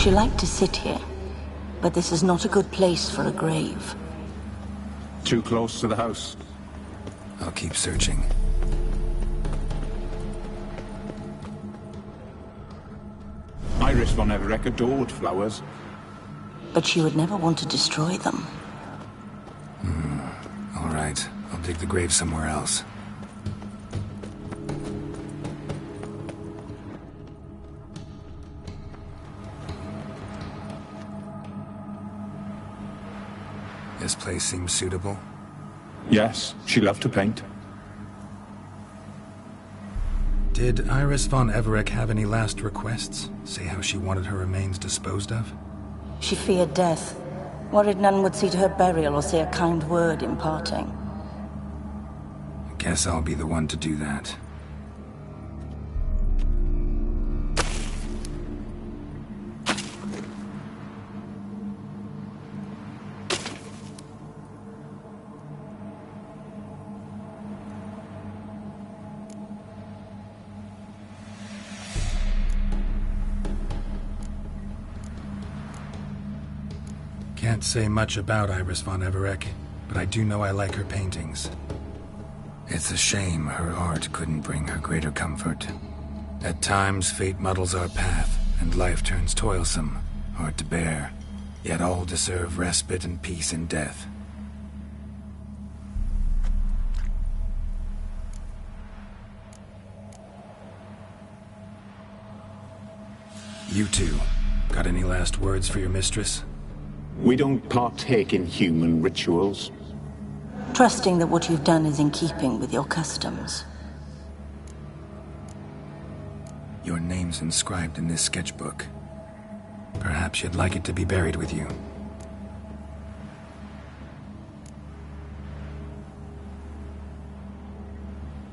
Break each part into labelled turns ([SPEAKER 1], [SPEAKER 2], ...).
[SPEAKER 1] She liked to sit here, but this is not a good place for a grave.
[SPEAKER 2] Too close to the house.
[SPEAKER 3] I'll keep searching.
[SPEAKER 2] Iris von Everec adored flowers.
[SPEAKER 1] But she would never want to destroy them.
[SPEAKER 3] All right, I'll dig the grave somewhere else. This place seems suitable.
[SPEAKER 2] Yes, she loved to paint.
[SPEAKER 3] Did Iris von Everec have any last requests? Say how she wanted her remains disposed of?
[SPEAKER 1] She feared death, worried none would see to her burial or say a kind word in parting.
[SPEAKER 3] Guess I'll be the one to do that. Can't say much about Iris von Everec, but I do know I like her paintings. It's a shame her art couldn't bring her greater comfort. At times, fate muddles our path, and life turns toilsome, hard to bear. Yet all deserve respite and peace in death. You two, got any last words for your mistress?
[SPEAKER 2] We don't partake in human rituals.
[SPEAKER 1] Trusting that what you've done is in keeping with your customs.
[SPEAKER 3] Your name's inscribed in this sketchbook. Perhaps you'd like it to be buried with you.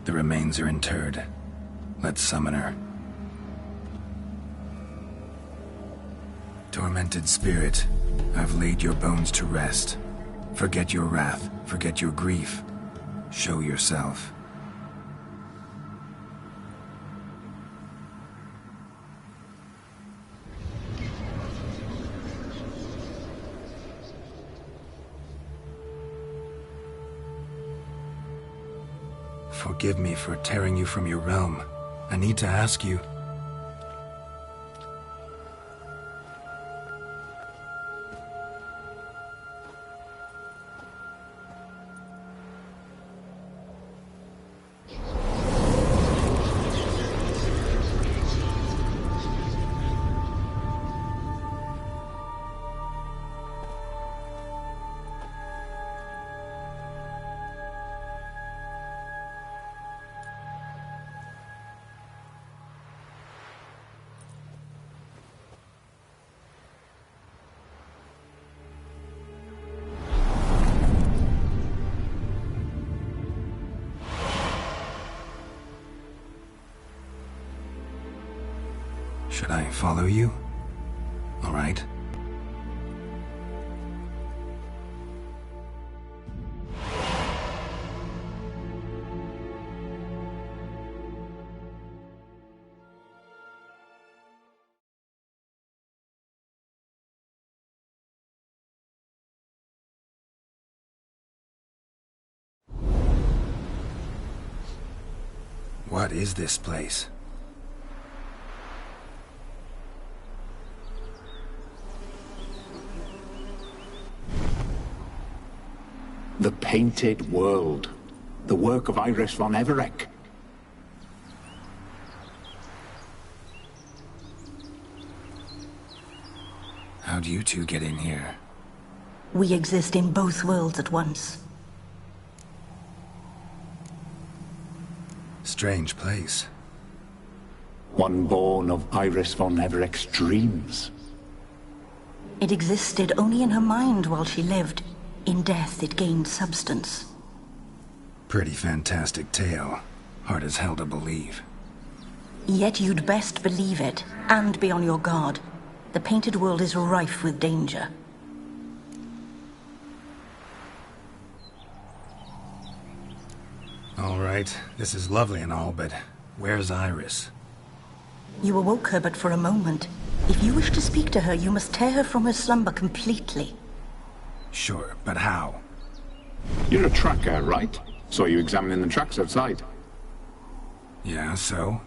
[SPEAKER 3] The remains are interred. Let's summon her. Tormented spirit, I've laid your bones to rest. Forget your wrath, forget your grief. Show yourself. Forgive me for tearing you from your realm. I need to ask you. Should I follow you? All right. What is this place?
[SPEAKER 2] The Painted World. The work of Iris von Everec.
[SPEAKER 3] How'd you two get in here?
[SPEAKER 1] We exist in both worlds at once.
[SPEAKER 3] Strange place.
[SPEAKER 2] One born of Iris von Everec's dreams.
[SPEAKER 1] It existed only in her mind while she lived. In death, it gained substance.
[SPEAKER 3] Pretty fantastic tale. Hard as hell to believe.
[SPEAKER 1] Yet you'd best believe it, and be on your guard. The Painted World is rife with danger.
[SPEAKER 3] All right, this is lovely and all, but where's Iris?
[SPEAKER 1] You awoke her but for a moment, If you wish to speak to her, you must tear her from her slumber completely.
[SPEAKER 3] Sure, but how?
[SPEAKER 2] You're a tracker, right? Saw you examining the tracks outside.
[SPEAKER 3] Yeah, so?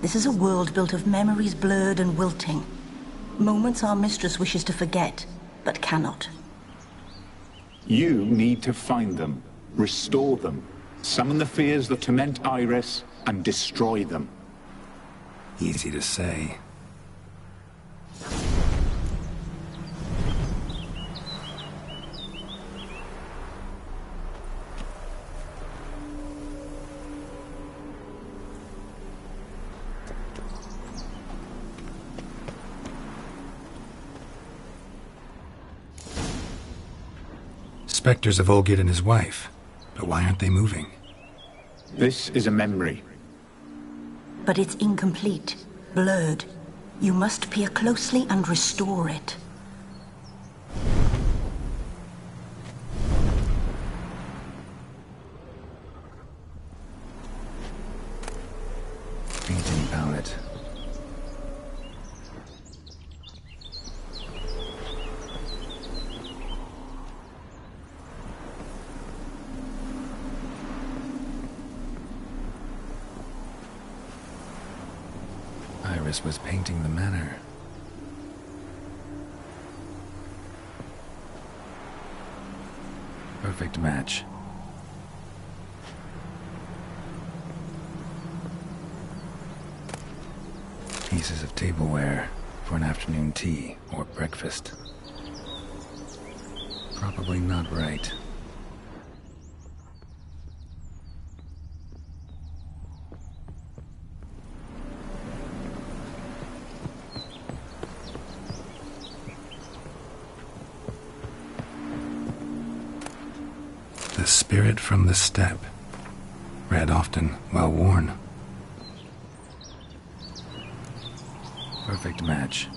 [SPEAKER 1] This is a world built of memories blurred and wilting. Moments our mistress wishes to forget, but cannot.
[SPEAKER 2] You need to find them, restore them, summon the fears that torment Iris, and destroy them.
[SPEAKER 3] Easy to say. Spectres of Olgierd and his wife. But why aren't they moving?
[SPEAKER 2] This is a memory.
[SPEAKER 1] But it's incomplete, blurred. You must peer closely and restore it.
[SPEAKER 3] Painting palette. Iris was painting the manor. Perfect match. Pieces of tableware for an afternoon tea or breakfast. Probably not right. The spirit from the steppe. Read often, well worn. Perfect match.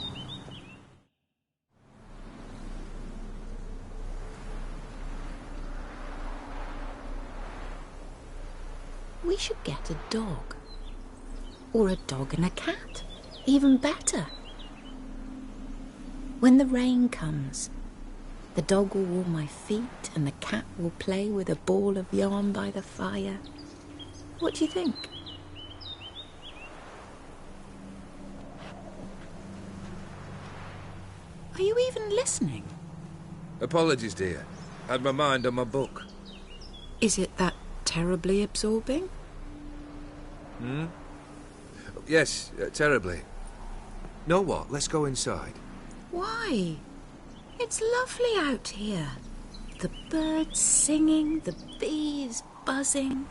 [SPEAKER 4] We should get a dog. Or a dog and a cat. Even better. When the rain comes, the dog will warm my feet and the cat will play with a ball of yarn by the fire. What do you think? Are you even listening?
[SPEAKER 5] Apologies, dear. Had my mind on my book.
[SPEAKER 4] Is it that terribly absorbing?
[SPEAKER 5] Yes, terribly. Know what? Let's go inside.
[SPEAKER 4] Why? It's lovely out here. The birds singing, the bees buzzing.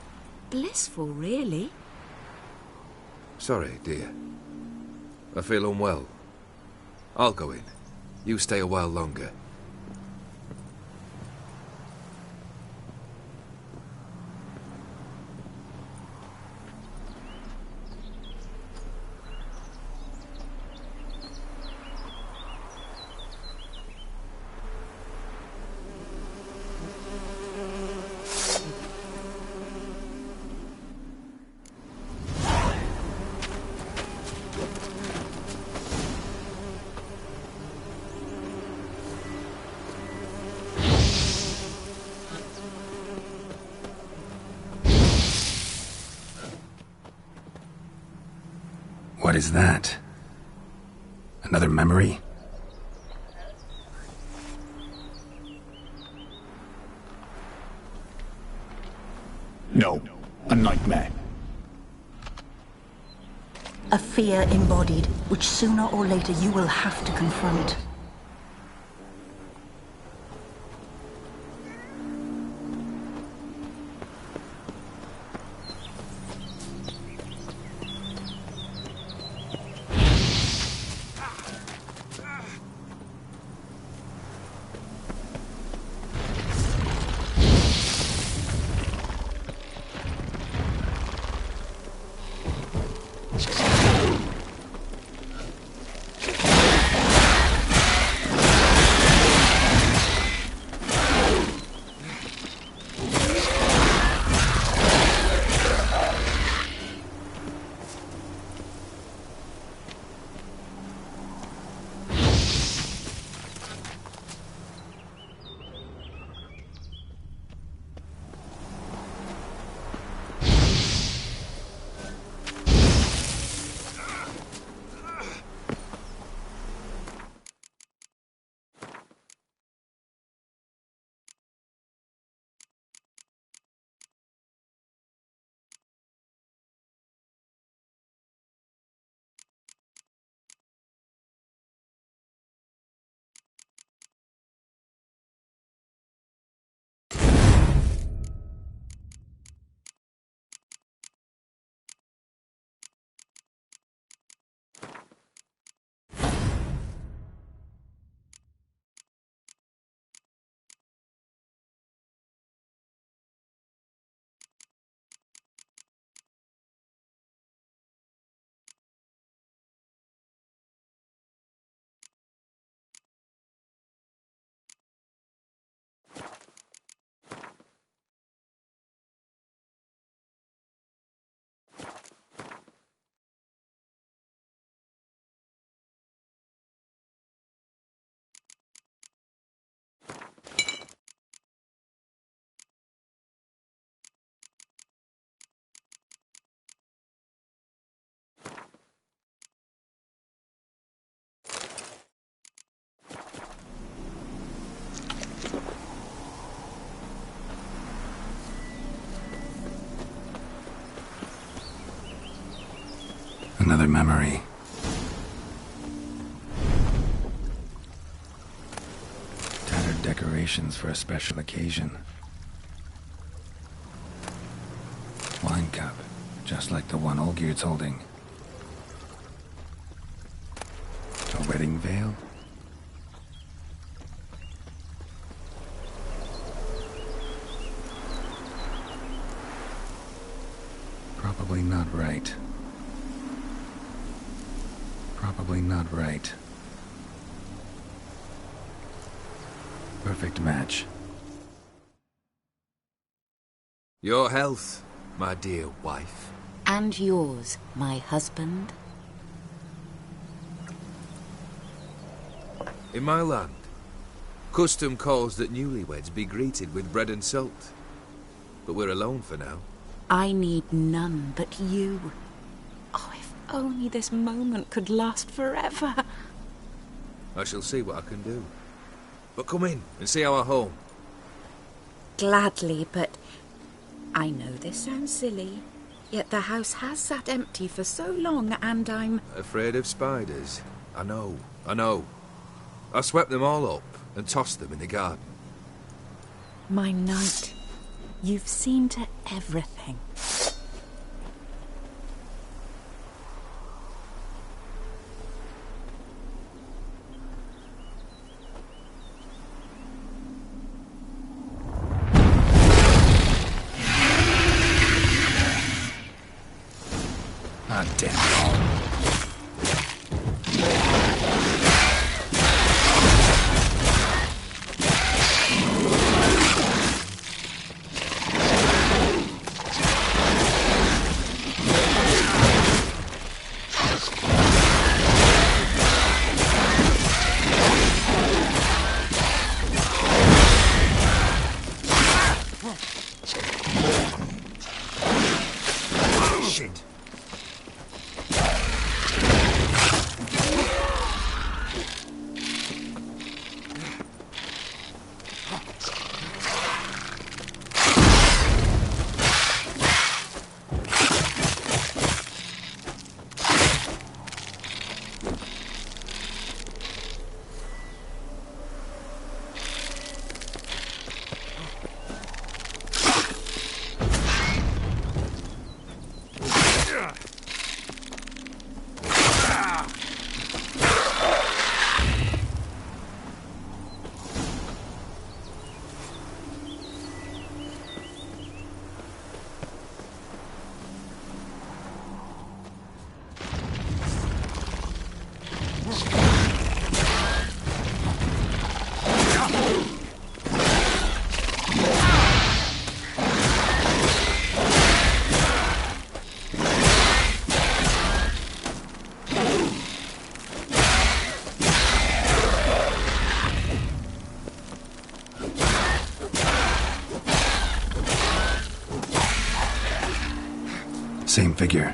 [SPEAKER 4] Blissful, really.
[SPEAKER 5] Sorry, dear. I feel unwell. I'll go in. You stay a while longer.
[SPEAKER 3] What is that? Another memory?
[SPEAKER 2] No, a nightmare.
[SPEAKER 1] A fear embodied, which sooner or later you will have to confront.
[SPEAKER 3] memory. Tattered decorations for a special occasion. Wine cup, just like the one Olgierd's holding. A wedding veil? Probably not right. Probably not right. Perfect match.
[SPEAKER 5] Your health, my dear wife.
[SPEAKER 4] And yours, my husband.
[SPEAKER 5] In my land, custom calls that newlyweds be greeted with bread and salt. But we're alone for now.
[SPEAKER 4] I need none but you. Oh, if only this moment could last forever.
[SPEAKER 5] I shall see what I can do. But come in and see our home.
[SPEAKER 4] Gladly, but I know this sounds silly, yet the house has sat empty for so long, and I'm
[SPEAKER 5] Afraid of spiders? I know. I swept them all up and tossed them in the garden.
[SPEAKER 4] my knight. You've seen to everything.
[SPEAKER 3] Ah, damn it all.
[SPEAKER 5] Shit.
[SPEAKER 3] Same figure.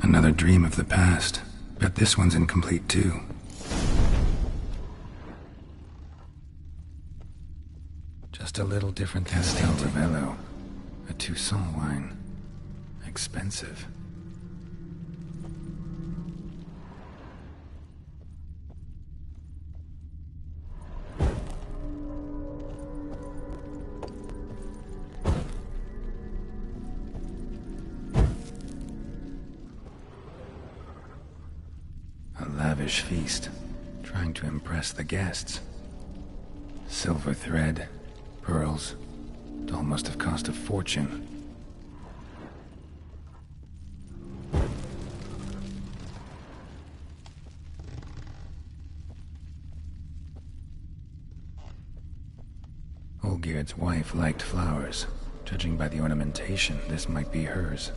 [SPEAKER 3] Another dream of the past. Bet this one's incomplete too. Just a little different than Castel Ravello. A Toussaint wine. Expensive. lavish feast, trying to impress the guests. Silver thread, pearls. It all must have cost a fortune. Olgierd's wife liked flowers. Judging by the ornamentation, this might be hers.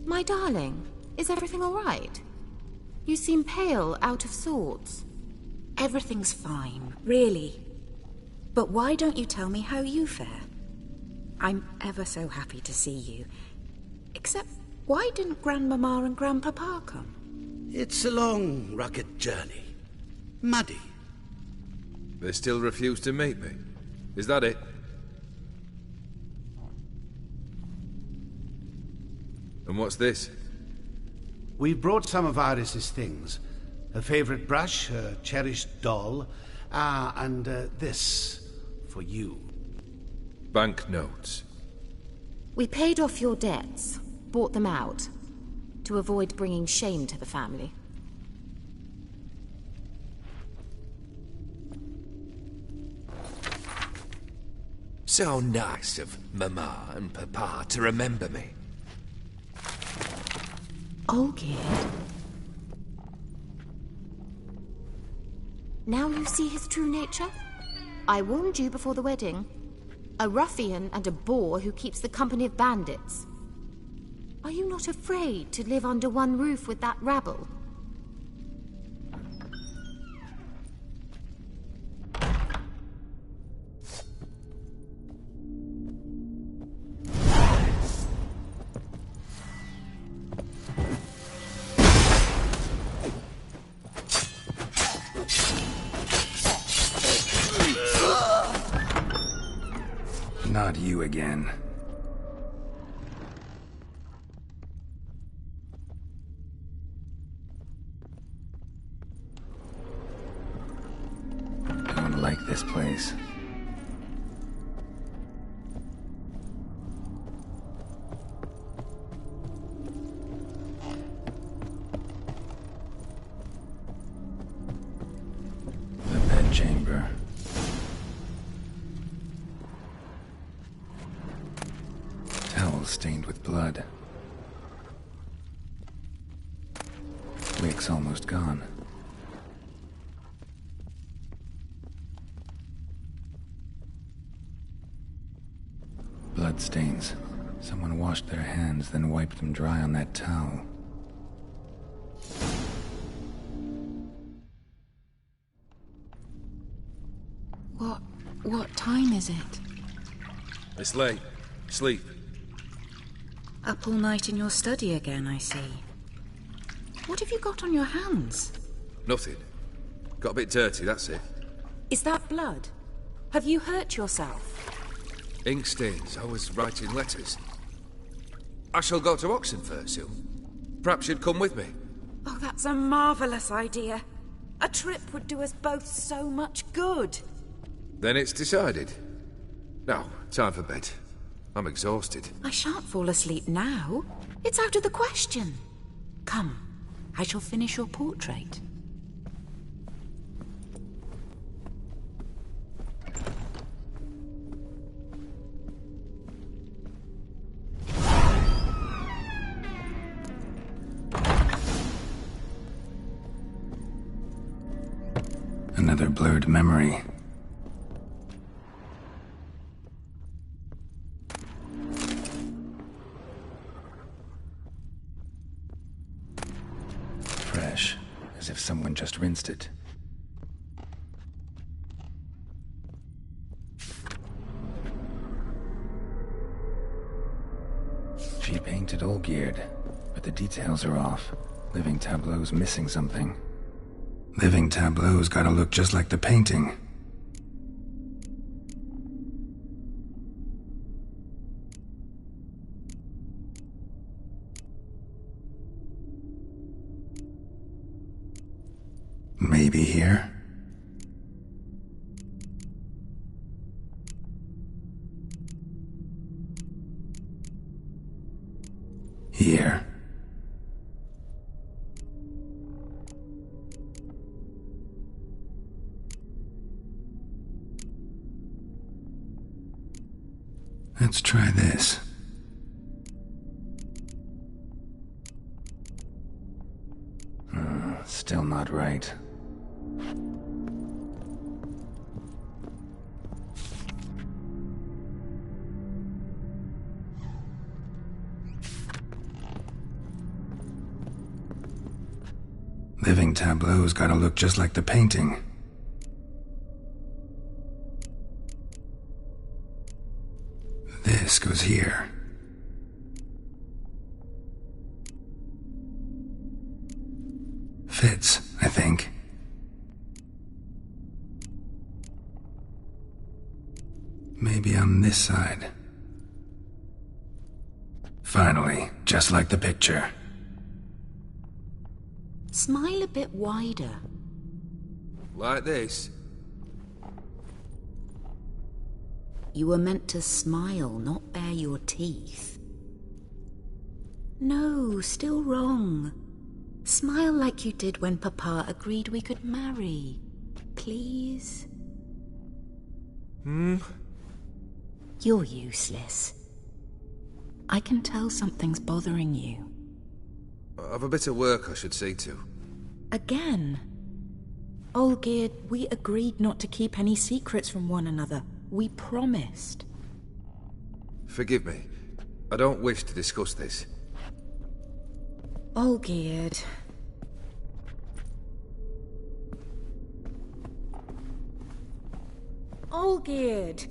[SPEAKER 4] My darling, is everything all right? You seem pale, out of sorts.
[SPEAKER 6] Everything's fine, really. But why don't you tell me how you fare? I'm ever so happy to see you. Except, why didn't Grandmama and Grandpapa come?
[SPEAKER 7] It's a long, rugged journey. Muddy.
[SPEAKER 5] They still refuse to meet me. Is that it? And what's this?
[SPEAKER 7] We brought some of Iris's things. Her favorite brush, her cherished doll, and this for you.
[SPEAKER 5] Banknotes.
[SPEAKER 4] We paid off your debts, bought them out, to avoid bringing shame to the family.
[SPEAKER 5] So nice of Mama and Papa to remember me.
[SPEAKER 4] Olgierd. Now you see his true nature? I warned you before the wedding. A ruffian and a boor who keeps the company of bandits. Are you not afraid to live under one roof with that rabble?
[SPEAKER 3] Not you again. I don't like this place. The bedchamber. Stained with blood. Wick's almost gone. Blood stains. Someone washed their hands, then wiped them dry on that towel.
[SPEAKER 6] What time is it?
[SPEAKER 5] It's late. Sleep.
[SPEAKER 6] Up all night in your study again, I see. What have you got on your hands?
[SPEAKER 5] Nothing. Got a bit dirty, that's it.
[SPEAKER 6] Is that blood? Have you hurt yourself?
[SPEAKER 5] Ink stains. I was writing letters. I shall go to Oxenfurt soon. Perhaps you'd come with me.
[SPEAKER 6] Oh, that's a marvelous idea. A trip would do us both so much good.
[SPEAKER 5] Then it's decided. Now, time for bed. I'm exhausted.
[SPEAKER 6] I shan't fall asleep now. It's out of the question. Come, I shall finish your portrait.
[SPEAKER 3] Another blurred memory. Fresh, as if someone just rinsed it. She painted Olgierd, but the details are off. Living Tableau's missing something. Living Tableau's gotta look just like the painting. Maybe here? Here. Let's try this. Still not right. Living Tableau's gotta look just like the painting. This goes here. Fits, I think. Maybe on this side. Finally, just like the picture.
[SPEAKER 6] Smile a bit wider.
[SPEAKER 5] Like this?
[SPEAKER 6] You were meant to smile, not bare your teeth. No, still wrong. Smile like you did when Papa agreed we could marry. Please? You're useless. I can tell something's bothering you.
[SPEAKER 5] I've a bit of work I should see to.
[SPEAKER 6] Again? Olgierd, we agreed not to keep any secrets from one another. We promised.
[SPEAKER 5] Forgive me. I don't wish to discuss this.
[SPEAKER 6] Olgierd. Olgierd!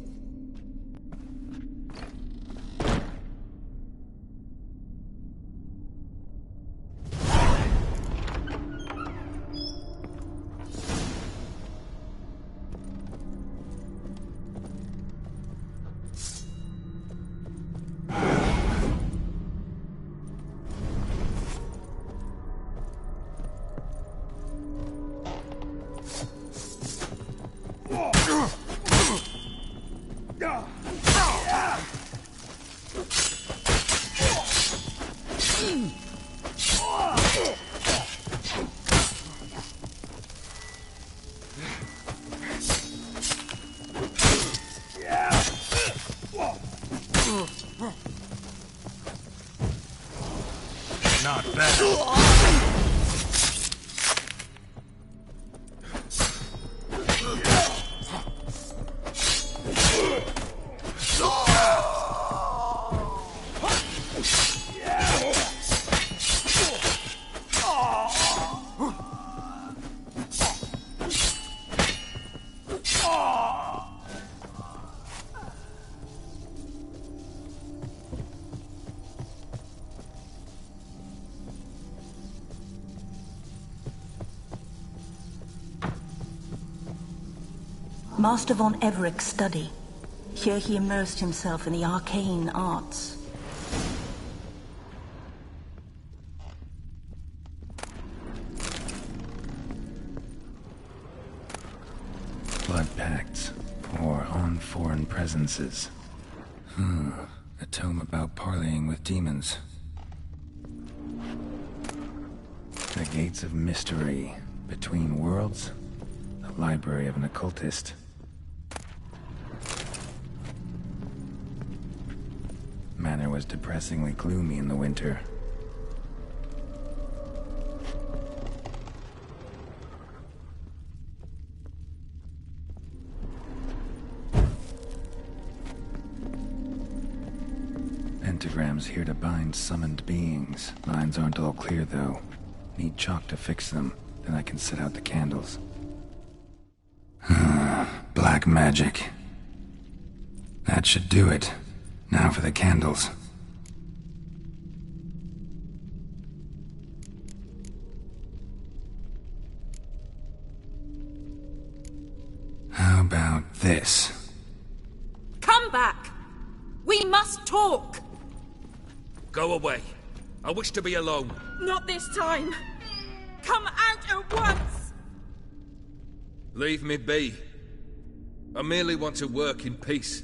[SPEAKER 3] Not bad.
[SPEAKER 1] Master von Everek's study. Here he immersed himself in the arcane arts.
[SPEAKER 3] Blood pacts, or on foreign presences. A tome about parleying with demons. The Gates of Mystery, Between Worlds, the Library of an Occultist. Manor was depressingly gloomy in the winter. Pentagrams here to bind summoned beings. Lines aren't all clear, though. Need chalk to fix them, then I can set out the candles. Black magic. That should do it. Now for the candles. about this?
[SPEAKER 6] Come back! We must talk!
[SPEAKER 5] Go away. I wish to be alone.
[SPEAKER 6] Not this time! Come out at once!
[SPEAKER 5] Leave me be. I merely want to work in peace.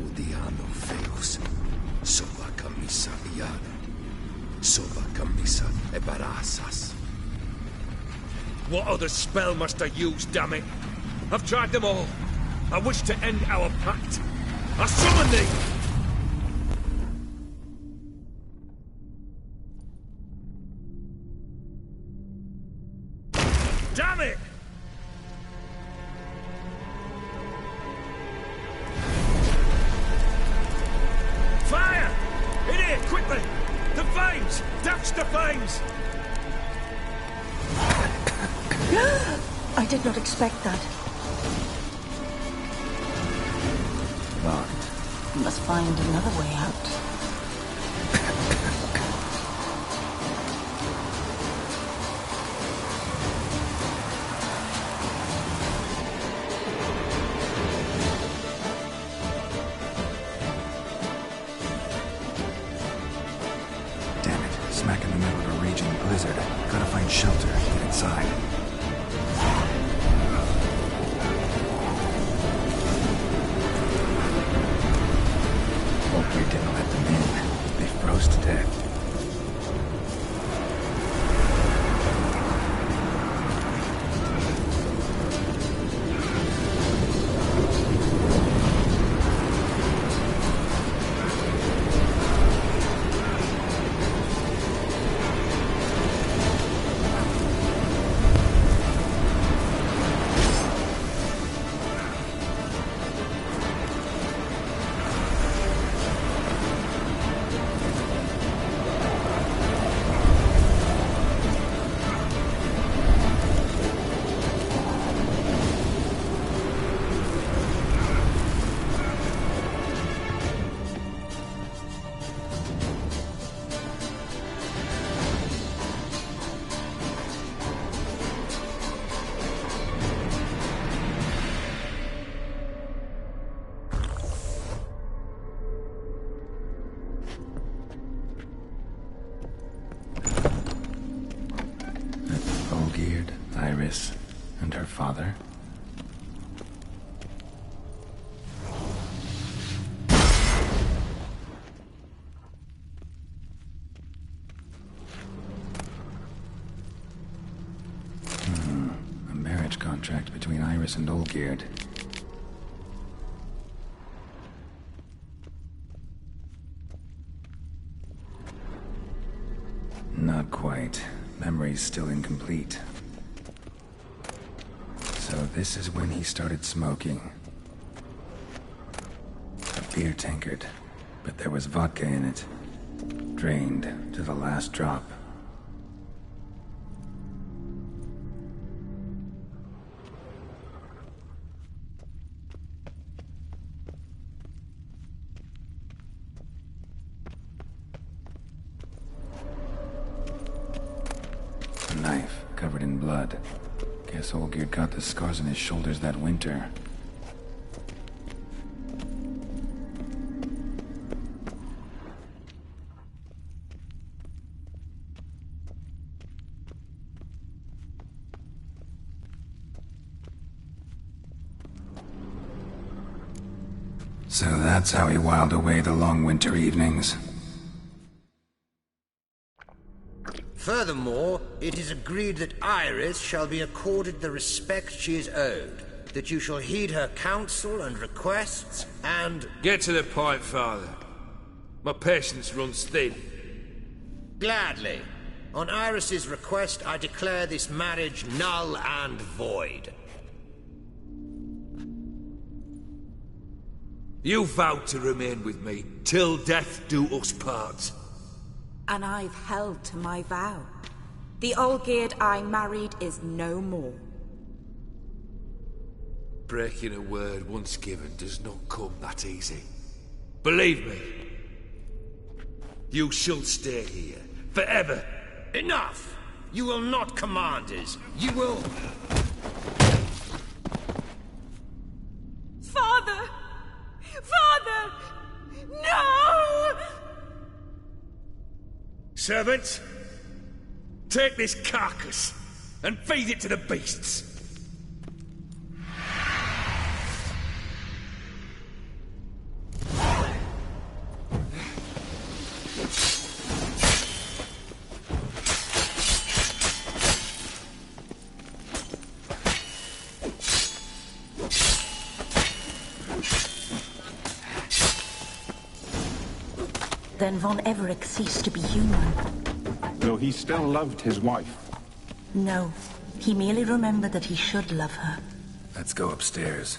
[SPEAKER 8] Odiano feos. Sova camisa iana. Sova camisa e barasas.
[SPEAKER 5] What other spell must I use, damn it? I've tried them all. I wish to end our pact. I summon thee! Damn it! Fire! In here, quickly! The flames! Douse the flames!
[SPEAKER 1] I did not expect that.
[SPEAKER 3] Locked.
[SPEAKER 1] We must find another way out.
[SPEAKER 3] Damn it. Smack in the middle of a raging blizzard. Gotta find shelter. Get inside. Hope we didn't let them in. They froze to death. Olgierd, Iris, and her father. A marriage contract between Iris and Olgierd. Not quite. Memory's still incomplete. So this is when he started smoking. A beer tankard, but there was vodka in it. Drained to the last drop. A knife covered in blood. Guess Olgierd got the scars on his shoulders that winter. So that's how he whiled away the long winter evenings.
[SPEAKER 9] Furthermore, it is agreed that Iris shall be accorded the respect she is owed, that you shall heed her counsel and requests, and...
[SPEAKER 5] Get to the point, Father. My patience runs thin.
[SPEAKER 9] Gladly. On Iris's request, I declare this marriage null and void.
[SPEAKER 5] You vowed to remain with me, till death do us part.
[SPEAKER 6] And I've held to my vow. The Olgierd I married is no more.
[SPEAKER 5] Breaking a word once given does not come that easy. Believe me. You shall stay here, forever.
[SPEAKER 9] Enough! You will not command us. You will...
[SPEAKER 6] Father! Father! No!
[SPEAKER 5] Servants, take this carcass and feed it to the beasts.
[SPEAKER 1] Then Von Everec ceased to be human.
[SPEAKER 2] Though he still loved his wife.
[SPEAKER 1] No, he merely remembered that he should love her.
[SPEAKER 3] Let's go upstairs.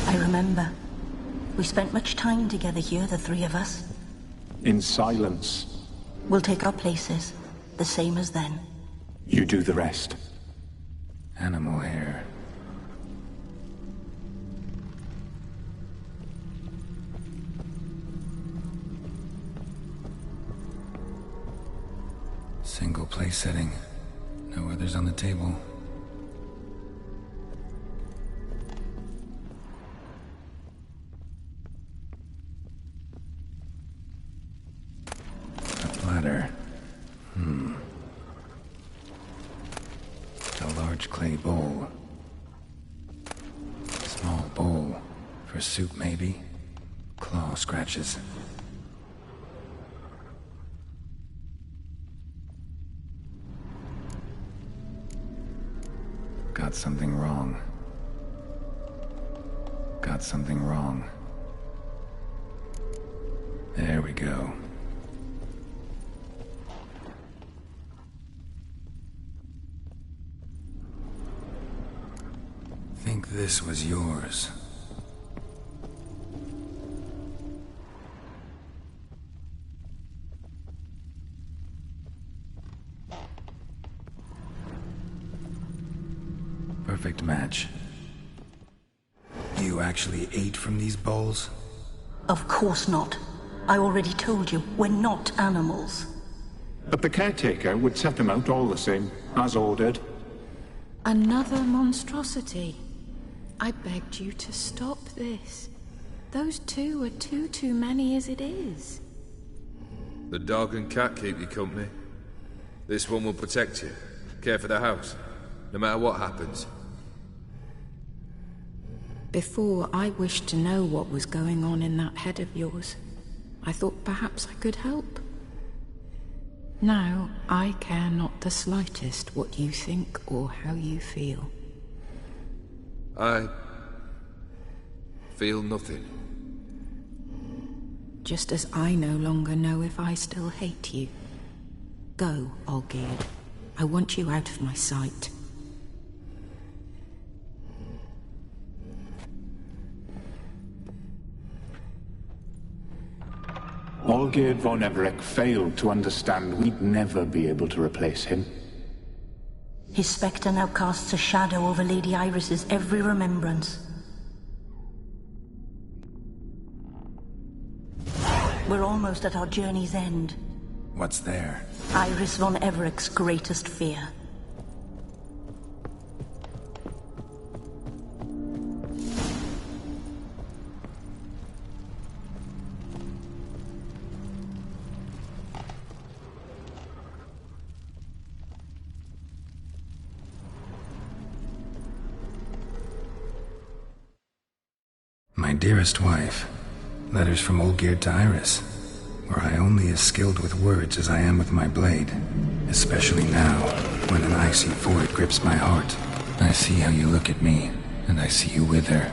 [SPEAKER 1] I remember. We spent much time together here, the three of us.
[SPEAKER 2] In silence.
[SPEAKER 1] We'll take our places, the same as then.
[SPEAKER 2] You do the rest.
[SPEAKER 3] Animal hair. Single place setting. No others on the table. Ladder. A large clay bowl. Small bowl. For soup, maybe? Claw scratches. Got something wrong. Got something wrong. There we go. Think this was yours. Perfect match. You actually ate from these bowls?
[SPEAKER 1] Of course not. I already told you, we're not animals.
[SPEAKER 2] But the caretaker would set them out all the same, as ordered.
[SPEAKER 10] Another monstrosity. I begged you to stop this. Those two are too many as it is.
[SPEAKER 5] The dog and cat keep you company. This one will protect you, care for the house, no matter what happens.
[SPEAKER 10] Before, I wished to know what was going on in that head of yours. I thought perhaps I could help. Now, I care not the slightest what you think or how you feel.
[SPEAKER 5] I feel nothing.
[SPEAKER 10] Just as I no longer know if I still hate you. Go, Olgierd. I want you out of my sight.
[SPEAKER 2] Olgierd von Everec failed to understand we'd never be able to replace him.
[SPEAKER 1] His spectre now casts a shadow over Lady Iris's every remembrance. We're almost at our journey's end.
[SPEAKER 3] What's there?
[SPEAKER 1] Iris von Everec's greatest fear.
[SPEAKER 3] My dearest wife. Letters from Olgierd to Iris. Were I only as skilled with words as I am with my blade. Especially now, when an icy void grips my heart. I see how you look at me, and I see you wither.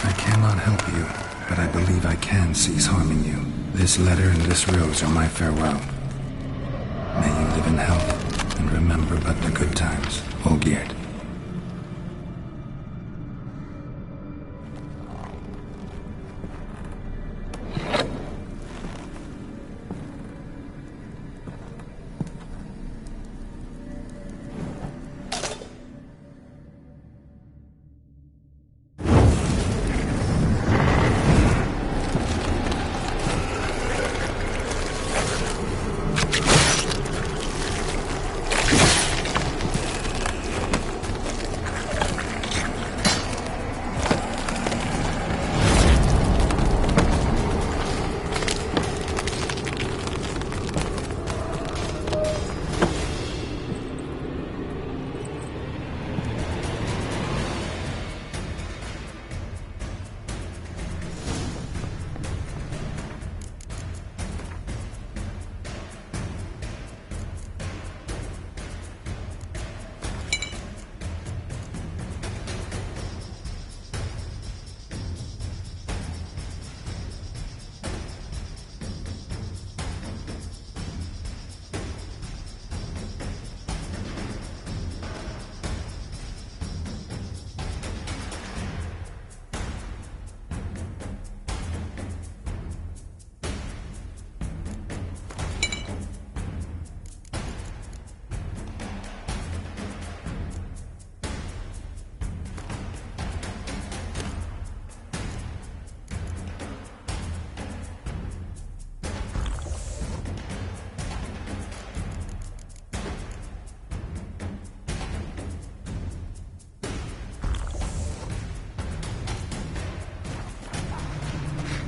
[SPEAKER 3] I cannot help you, but I believe I can cease harming you. This letter and this rose are my farewell. May you live in health, and remember but the good times, Olgierd.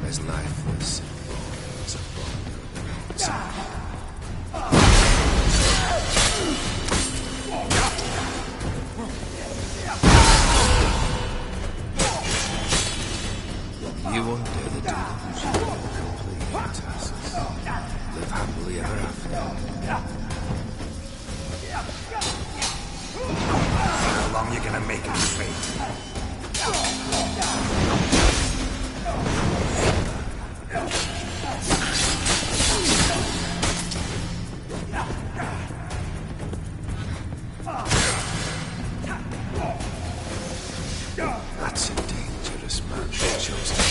[SPEAKER 8] As lifeless and born as a bond of You won't dare the delusion of complete tasks. Live happily ever after.
[SPEAKER 3] How long you gonna make me wait?
[SPEAKER 8] That's a dangerous man who chose to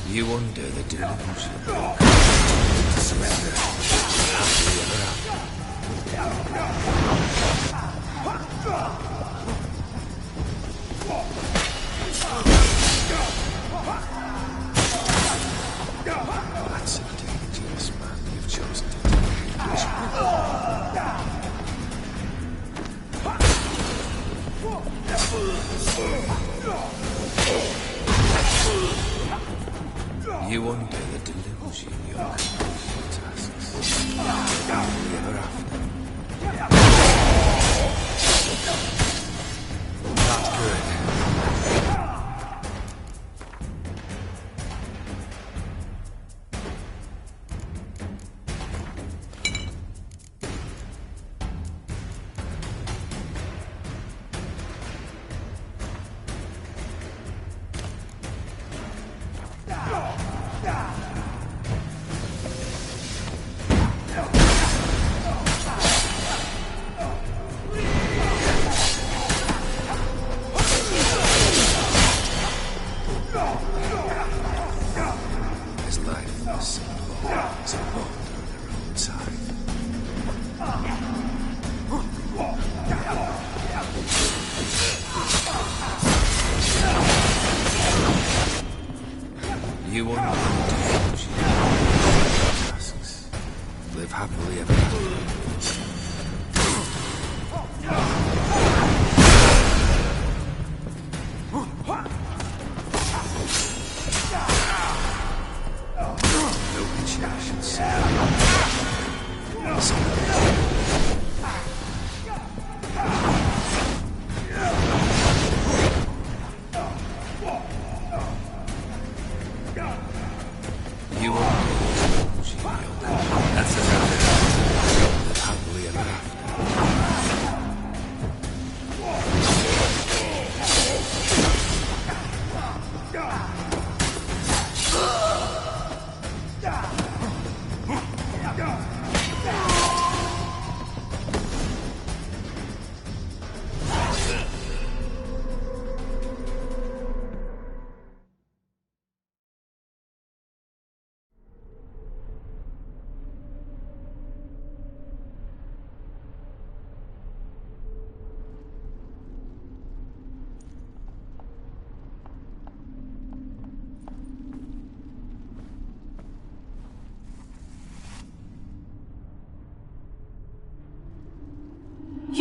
[SPEAKER 8] You wonder the delusion. Surrender. Happily ever That's a dangerous man you've chosen to You wonder the delusion your complete tasks. Happily ever after. Not good.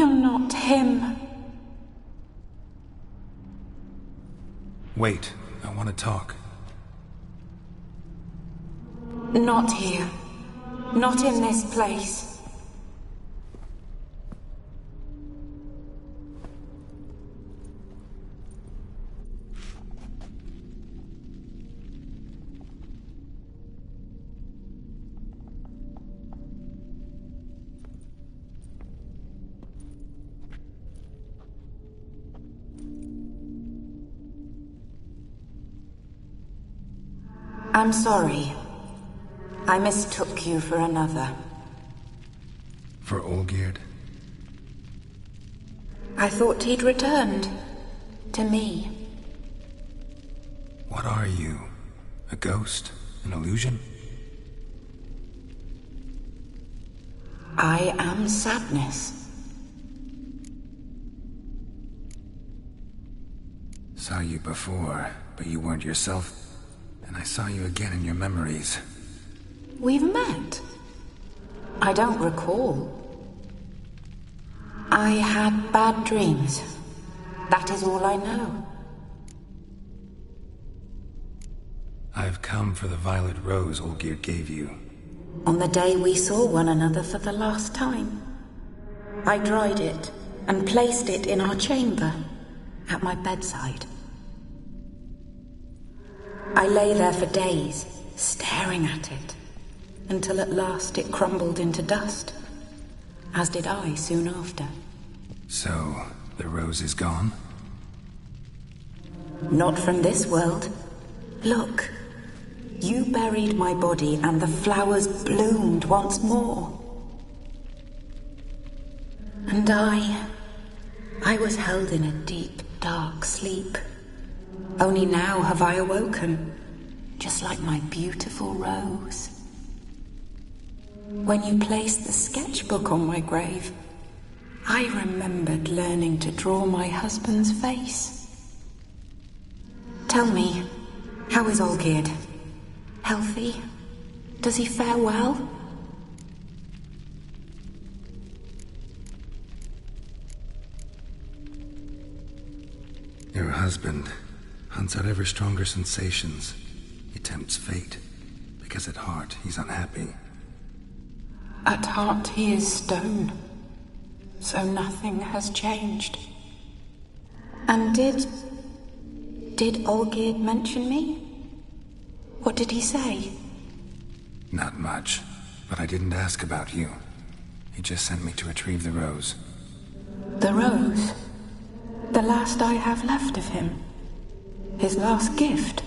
[SPEAKER 10] You're not him.
[SPEAKER 3] Wait, I want to talk.
[SPEAKER 10] Not here. Not in this place. I'm sorry. I mistook you for another.
[SPEAKER 3] For Olgierd?
[SPEAKER 10] I thought he'd returned. To me.
[SPEAKER 3] What are you? A ghost? An illusion?
[SPEAKER 10] I am sadness.
[SPEAKER 3] Saw you before, but you weren't yourself. And I saw you again in your memories.
[SPEAKER 10] We've met? I don't recall. I had bad dreams. That is all I know.
[SPEAKER 3] I've come for the violet rose Olgierd gave you.
[SPEAKER 10] On the day we saw one another for the last time. I dried it and placed it in our chamber, at my bedside. I lay there for days, staring at it, until at last it crumbled into dust, as did I soon after.
[SPEAKER 3] So, the rose is gone?
[SPEAKER 10] Not from this world. Look, you buried my body and the flowers bloomed once more. And I was held in a deep, dark sleep. Only now have I awoken, just like my beautiful rose. When you placed the sketchbook on my grave, I remembered learning to draw my husband's face. Tell me, how is Olgierd? Healthy? Does he fare well?
[SPEAKER 3] Your husband hunts out ever stronger sensations. He tempts fate, because at heart he's unhappy.
[SPEAKER 10] At heart he is stone, so nothing has changed. And did Olgierd mention me? What did he say?
[SPEAKER 3] Not much, but I didn't ask about you. He just sent me to retrieve the rose.
[SPEAKER 10] The rose? The last I have left of him? His last gift?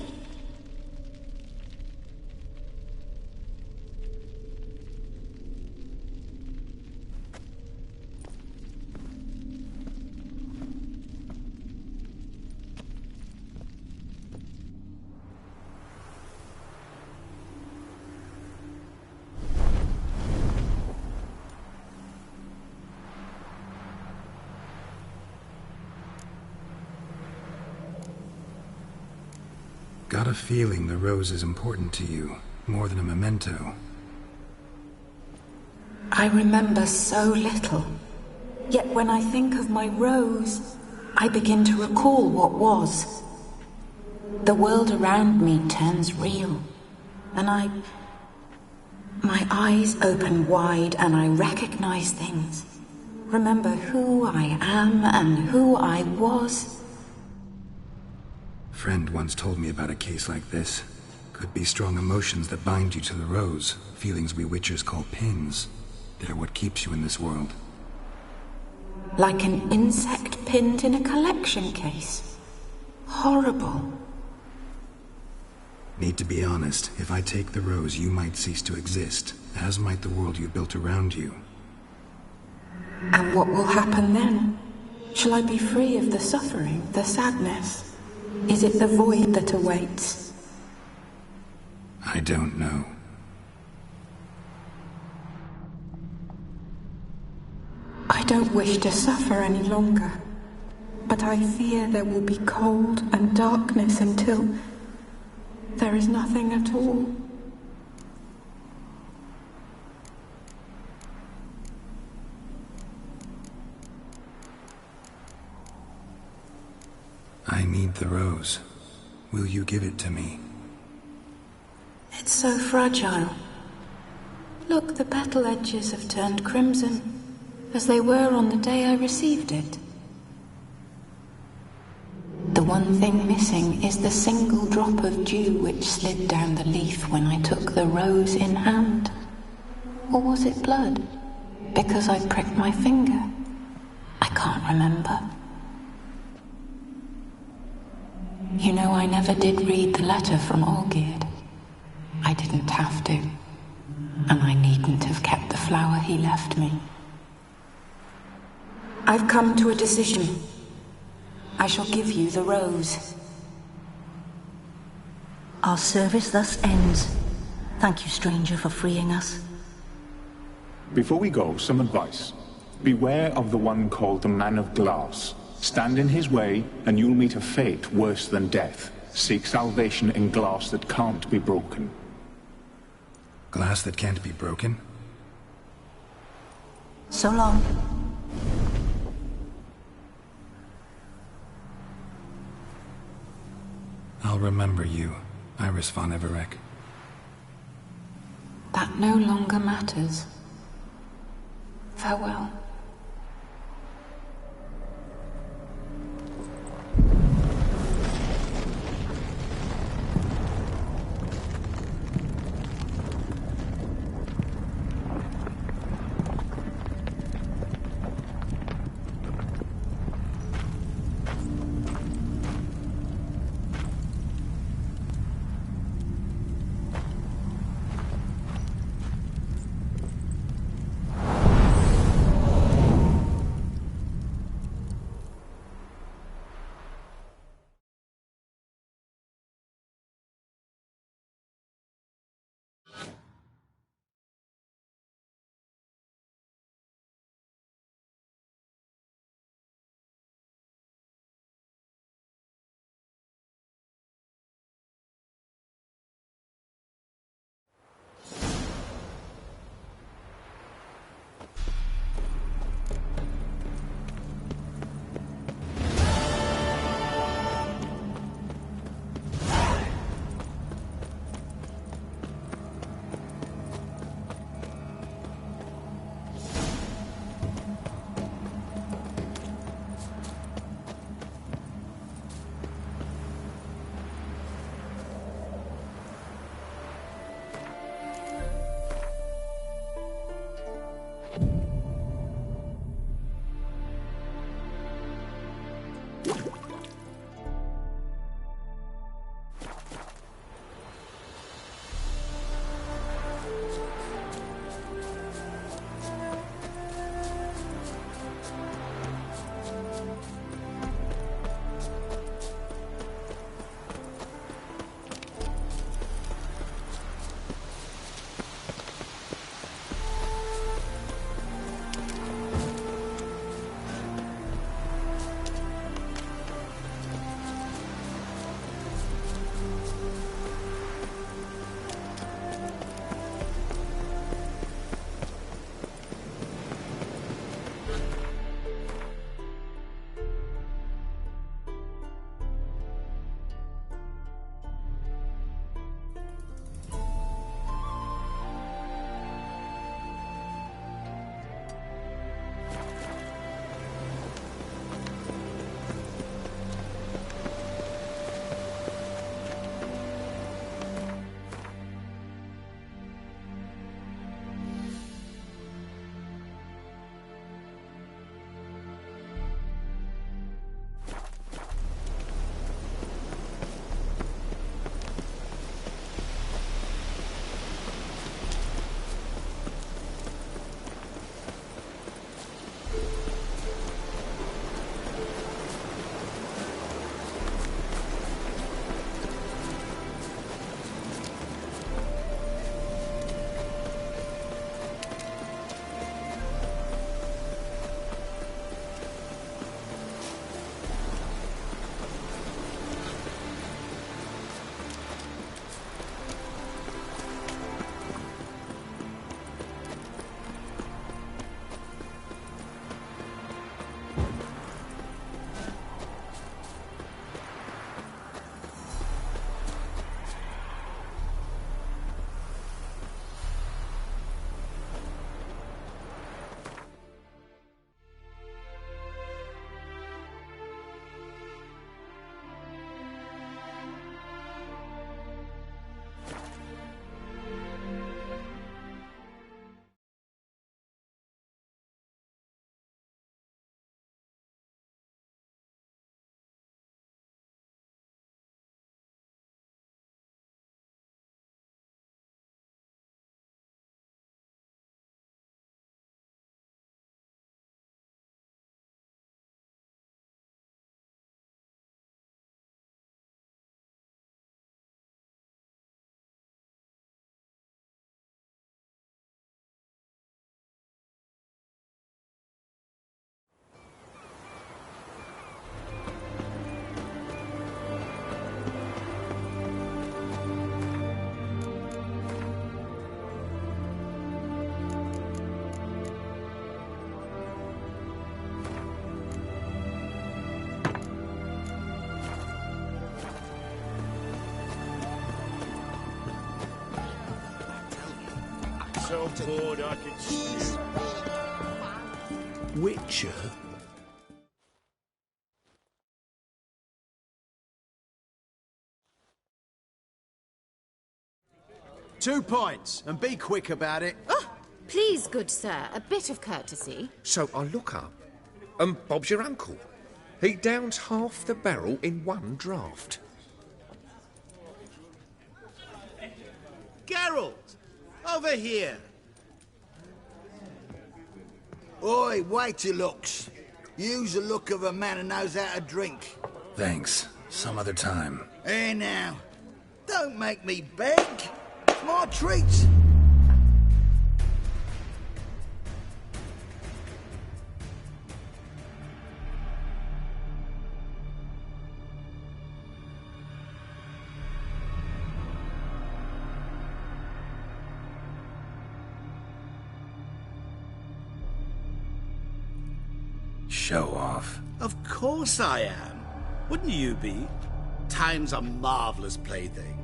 [SPEAKER 3] Got a feeling the rose is important to you, more than a memento.
[SPEAKER 10] I remember so little. Yet when I think of my rose, I begin to recall what was. The world around me turns real, and my eyes open wide and I recognize things. Remember who I am and who I was.
[SPEAKER 3] Friend once told me about a case like this. Could be strong emotions that bind you to the rose, feelings we witchers call pins. They're what keeps you in this world.
[SPEAKER 10] Like an insect pinned in a collection case. Horrible.
[SPEAKER 3] Need to be honest, if I take the rose, you might cease to exist, as might the world you built around you.
[SPEAKER 10] And what will happen then? Shall I be free of the suffering, the sadness? Is it the void that awaits?
[SPEAKER 3] I don't know.
[SPEAKER 10] I don't wish to suffer any longer, but I fear there will be cold and darkness until there is nothing at all.
[SPEAKER 3] I need the rose. Will you give it to me?
[SPEAKER 10] It's so fragile. Look, the petal edges have turned crimson, as they were on the day I received it. The one thing missing is the single drop of dew which slid down the leaf when I took the rose in hand. Or was it blood? Because I pricked my finger. I can't remember. You know, I never did read the letter from Olgierd. I didn't have to. And I needn't have kept the flower he left me. I've come to a decision. I shall give you the rose.
[SPEAKER 1] Our service thus ends. Thank you, stranger, for freeing us.
[SPEAKER 2] Before we go, some advice. Beware of the one called the Man of Glass. Stand in his way, and you'll meet a fate worse than death. Seek salvation in glass that can't be broken.
[SPEAKER 3] Glass that can't be broken?
[SPEAKER 1] So long.
[SPEAKER 3] I'll remember you, Iris von Everec.
[SPEAKER 10] That no longer matters. Farewell.
[SPEAKER 5] so bored I could spew.
[SPEAKER 7] Witcher?
[SPEAKER 11] Two pints, and be quick about it.
[SPEAKER 4] Oh, please, good sir, a bit of courtesy.
[SPEAKER 12] So I look up, and Bob's your uncle. He downs half the barrel in one draught.
[SPEAKER 7] Geralt! Over here!
[SPEAKER 13] Oi, wait your looks. Use the look of a man who knows how to drink.
[SPEAKER 3] Thanks. Some other time.
[SPEAKER 13] Here now. Don't make me beg. It's my treat.
[SPEAKER 3] Show off.
[SPEAKER 7] Of course I am. Wouldn't you be? Time's a marvelous plaything.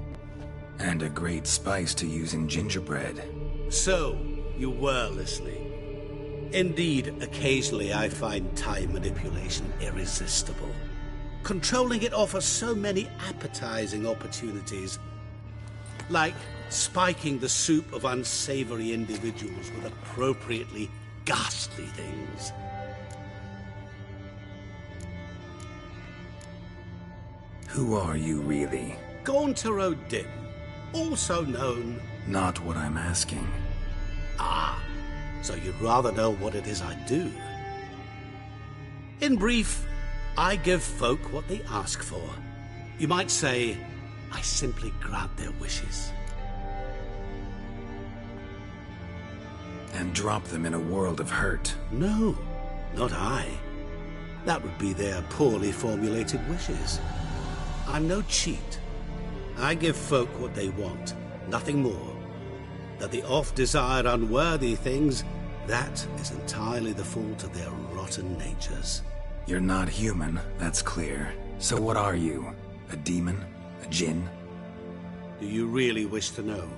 [SPEAKER 3] And a great spice to use in gingerbread.
[SPEAKER 7] So, you were listening. Indeed, occasionally I find time manipulation irresistible. Controlling it offers so many appetizing opportunities. Like spiking the soup of unsavory individuals with appropriately ghastly things.
[SPEAKER 3] Who are you, really?
[SPEAKER 7] Gaunter O'Dim, also known...
[SPEAKER 3] Not what I'm asking.
[SPEAKER 7] Ah, so you'd rather know what it is I do. In brief, I give folk what they ask for. You might say, I simply grant their wishes.
[SPEAKER 3] And drop them in a world of hurt.
[SPEAKER 7] No, not I. That would be their poorly formulated wishes. I'm no cheat. I give folk what they want, nothing more. That they oft desire unworthy things, that is entirely the fault of their rotten natures.
[SPEAKER 3] You're not human, that's clear. So what are you? A demon? A djinn?
[SPEAKER 7] Do you really wish to know?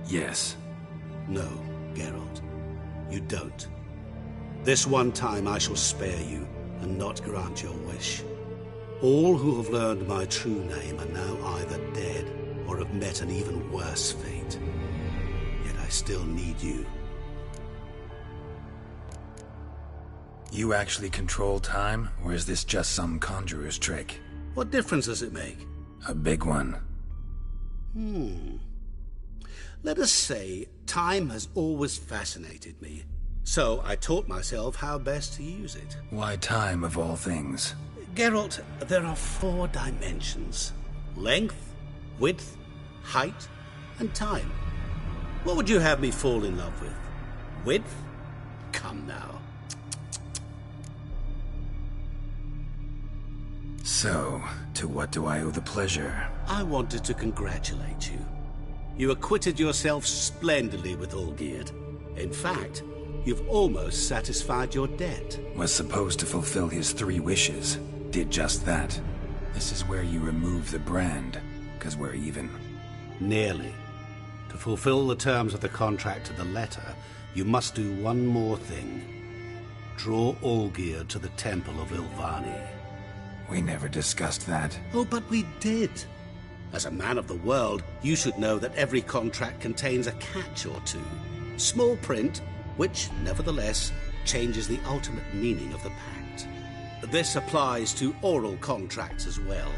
[SPEAKER 3] Yes.
[SPEAKER 7] No, Geralt. You don't. This one time I shall spare you, and not grant your wish. All who have learned my true name are now either dead or have met an even worse fate. Yet I still need you.
[SPEAKER 3] You actually control time, or is this just some conjurer's trick?
[SPEAKER 7] What difference does it make?
[SPEAKER 3] A big one.
[SPEAKER 7] Let us say time has always fascinated me. So I taught myself how best to use it.
[SPEAKER 3] Why time, of all things?
[SPEAKER 7] Geralt, there are 4 dimensions. Length, width, height, and time. What would you have me fall in love with? Width? Come now.
[SPEAKER 3] So, to what do I owe the pleasure?
[SPEAKER 7] I wanted to congratulate you. You acquitted yourself splendidly with Olgierd. In fact, you've almost satisfied your debt.
[SPEAKER 3] Was supposed to fulfill his 3 wishes. Did just that. This is where you remove the brand, because we're even.
[SPEAKER 7] Nearly. To fulfill the terms of the contract to the letter, you must do one more thing. Draw Olgierd to the Temple of Ilvani.
[SPEAKER 3] We never discussed that.
[SPEAKER 7] Oh, but we did. As a man of the world, you should know that every contract contains a catch or two. Small print, which, nevertheless, changes the ultimate meaning of the pact. This applies to oral contracts as well.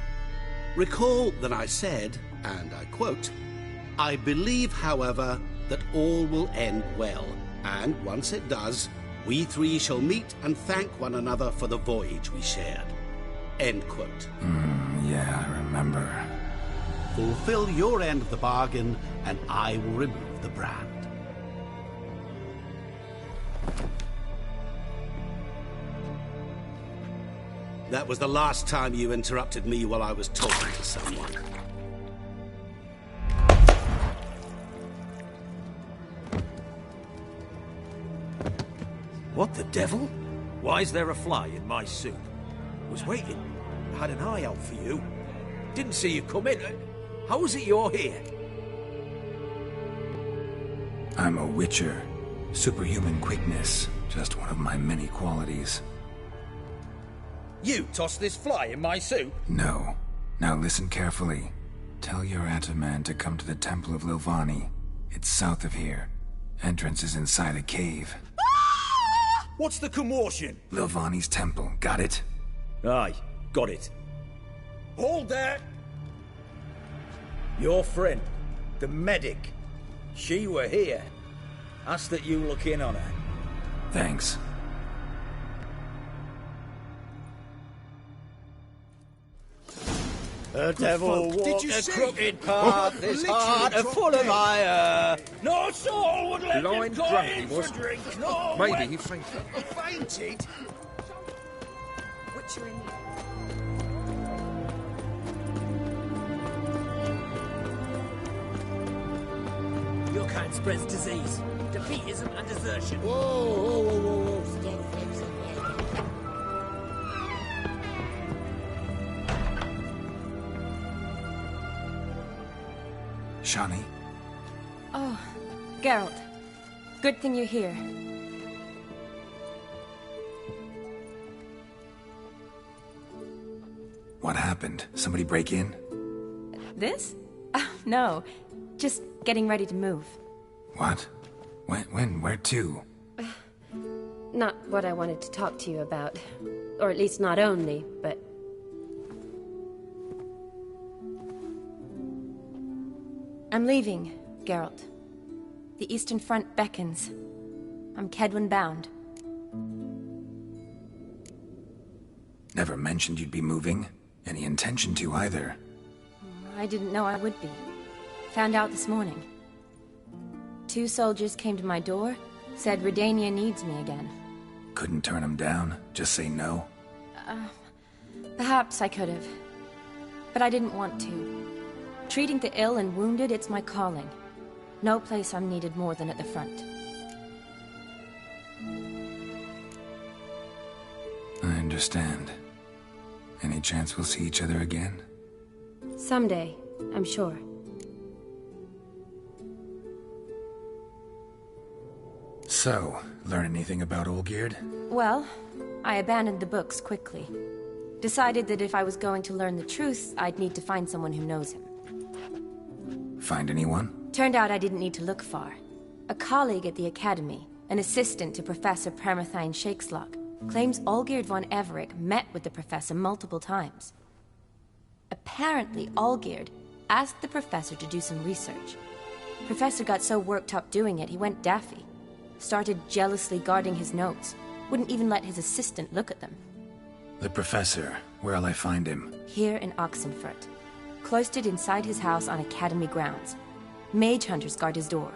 [SPEAKER 7] Recall that I said, and I quote, "I believe, however, that all will end well, and once it does, we 3 shall meet and thank one another for the voyage we shared." End quote.
[SPEAKER 3] Yeah, I remember.
[SPEAKER 7] Fulfill your end of the bargain, and I will remove the brand. That was the last time you interrupted me while I was talking to someone.
[SPEAKER 14] What the devil? Why is there a fly in my soup? Was waiting. I had an eye out for you. Didn't see you come in. How is it you're here?
[SPEAKER 3] I'm a witcher. Superhuman quickness, just one of my many qualities.
[SPEAKER 14] You tossed this fly in my soup?
[SPEAKER 3] No. Now listen carefully. Tell your Ataman to come to the Temple of Lilvani. It's south of here. Entrance is inside a cave.
[SPEAKER 14] What's the commotion?
[SPEAKER 3] Lilvani's temple, got it?
[SPEAKER 14] Aye, got it. Hold there! Your friend, the medic, she were here. Ask that you look in on her.
[SPEAKER 3] Thanks.
[SPEAKER 14] The devil
[SPEAKER 11] folk, did
[SPEAKER 14] walked
[SPEAKER 11] you
[SPEAKER 14] a
[SPEAKER 11] see?
[SPEAKER 14] crooked path, his heart
[SPEAKER 11] Literally
[SPEAKER 14] full of
[SPEAKER 11] dropped
[SPEAKER 14] ire. No soul would let
[SPEAKER 12] Blind
[SPEAKER 14] him go
[SPEAKER 12] drunk
[SPEAKER 14] in
[SPEAKER 12] he
[SPEAKER 14] for
[SPEAKER 12] was.
[SPEAKER 14] drink. No
[SPEAKER 12] Maybe
[SPEAKER 14] way.
[SPEAKER 12] he fainted.
[SPEAKER 11] Fainted?
[SPEAKER 10] Witcher in
[SPEAKER 15] Your kind spreads disease, defeatism, and desertion.
[SPEAKER 13] Whoa, whoa, whoa, whoa, whoa. Stop fixing that.
[SPEAKER 3] Shani?
[SPEAKER 16] Oh, Geralt. Good thing you're here.
[SPEAKER 3] What happened? Somebody break in?
[SPEAKER 16] This? No. Just getting ready to move.
[SPEAKER 3] What? When? Where to?
[SPEAKER 17] Not what I wanted to talk to you about. Or at least not only, but...
[SPEAKER 16] I'm leaving, Geralt. The Eastern Front beckons. I'm Kedwin bound.
[SPEAKER 3] Never mentioned you'd be moving. Any intention to either.
[SPEAKER 16] I didn't know I would be. Found out this morning. 2 soldiers came to my door, said Redania needs me again.
[SPEAKER 3] Couldn't turn him down? Just say no?
[SPEAKER 16] Perhaps I could have. But I didn't want to. Treating the ill and wounded, it's my calling. No place I'm needed more than at the front.
[SPEAKER 3] I understand. Any chance we'll see each other again?
[SPEAKER 17] someday, I'm sure.
[SPEAKER 3] So, learn anything about Olgierd?
[SPEAKER 16] Well, I abandoned the books quickly. Decided that if I was going to learn the truth, I'd need to find someone who knows him.
[SPEAKER 3] Find anyone?
[SPEAKER 16] Turned out I didn't need to look far. A colleague at the Academy, an assistant to Professor Permathine Shakeslock, claims Olgierd von Everec met with the professor multiple times. Apparently, Olgierd asked the professor to do some research. Professor got so worked up doing it, he went daffy. Started jealously guarding his notes. Wouldn't even let his assistant look at them.
[SPEAKER 3] The professor. Where'll I find him?
[SPEAKER 16] Here in Oxenfurt. Cloistered inside his house on Academy grounds. Mage hunters guard his door.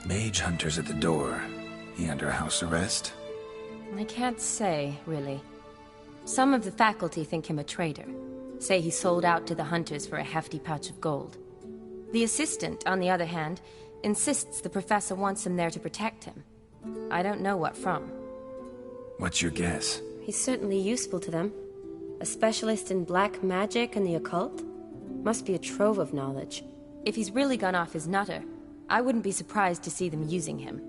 [SPEAKER 3] Mage hunters at the door. He under house arrest?
[SPEAKER 16] I can't say, really. Some of the faculty think him a traitor. Say he sold out to the hunters for a hefty pouch of gold. The assistant, on the other hand, insists the professor wants him there to protect him. I don't know what from.
[SPEAKER 3] What's your guess?
[SPEAKER 17] He's certainly useful to them. A specialist in black magic and the occult? Must be a trove of knowledge.
[SPEAKER 16] If he's really gone off his nutter, I wouldn't be surprised to see them using him.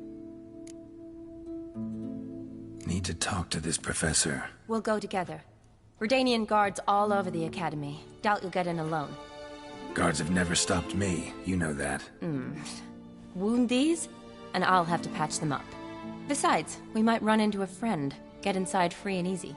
[SPEAKER 3] Need to talk to this professor.
[SPEAKER 16] We'll go together. Redanian guards all over the Academy. Doubt you'll get in alone.
[SPEAKER 3] Guards have never stopped me. You know that.
[SPEAKER 16] Wound these, and I'll have to patch them up. Besides, we might run into a friend. Get inside free and easy.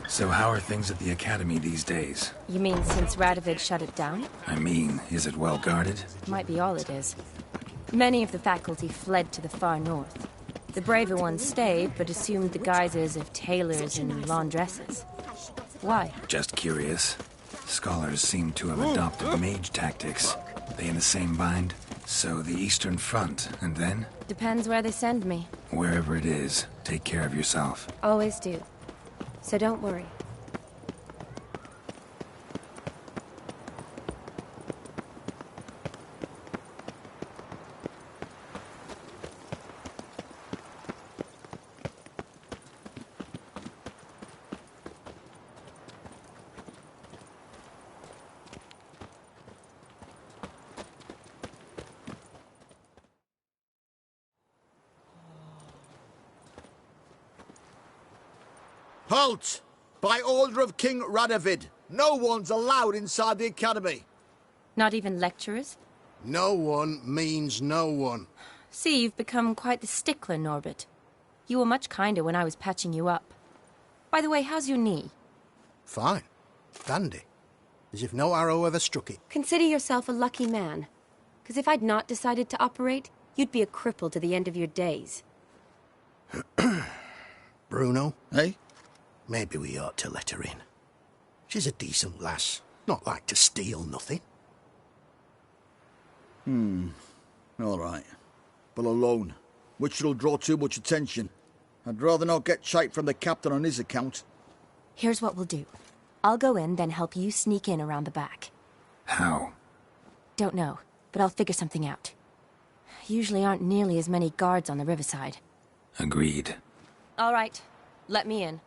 [SPEAKER 3] So how are things at the Academy these days?
[SPEAKER 16] You mean since Radovid shut it down?
[SPEAKER 3] I mean, is it well guarded?
[SPEAKER 16] Might be all it is. Many of the faculty fled to the far north. The braver ones stayed, but assumed the guises of tailors and laundresses. Why?
[SPEAKER 3] Just curious. Scholars seem to have adopted mage tactics. They in the same bind? So the Eastern Front, and then?
[SPEAKER 16] Depends where they send me.
[SPEAKER 3] Wherever it is, take care of yourself.
[SPEAKER 17] Always do. So don't worry.
[SPEAKER 13] Halt! By order of King Radovid, no one's allowed inside the academy.
[SPEAKER 16] Not even lecturers?
[SPEAKER 13] No one means no one.
[SPEAKER 16] See, you've become quite the stickler, Norbert. You were much kinder when I was patching you up. By the way, how's your knee?
[SPEAKER 13] Fine. Dandy. As if no arrow ever struck it.
[SPEAKER 17] Consider yourself a lucky man. Because if I'd not decided to operate, you'd be a cripple to the end of your days.
[SPEAKER 13] Bruno, eh? Maybe we ought to let her in. She's a decent lass. Not like to steal nothing.
[SPEAKER 18] All right. But alone, which will draw too much attention. I'd rather not get shite from the captain on his account.
[SPEAKER 16] Here's what we'll do. I'll go in, then help you sneak in around the back.
[SPEAKER 3] How?
[SPEAKER 16] Don't know, but I'll figure something out. Usually aren't nearly as many guards on the riverside.
[SPEAKER 3] Agreed.
[SPEAKER 16] All right. Let me in.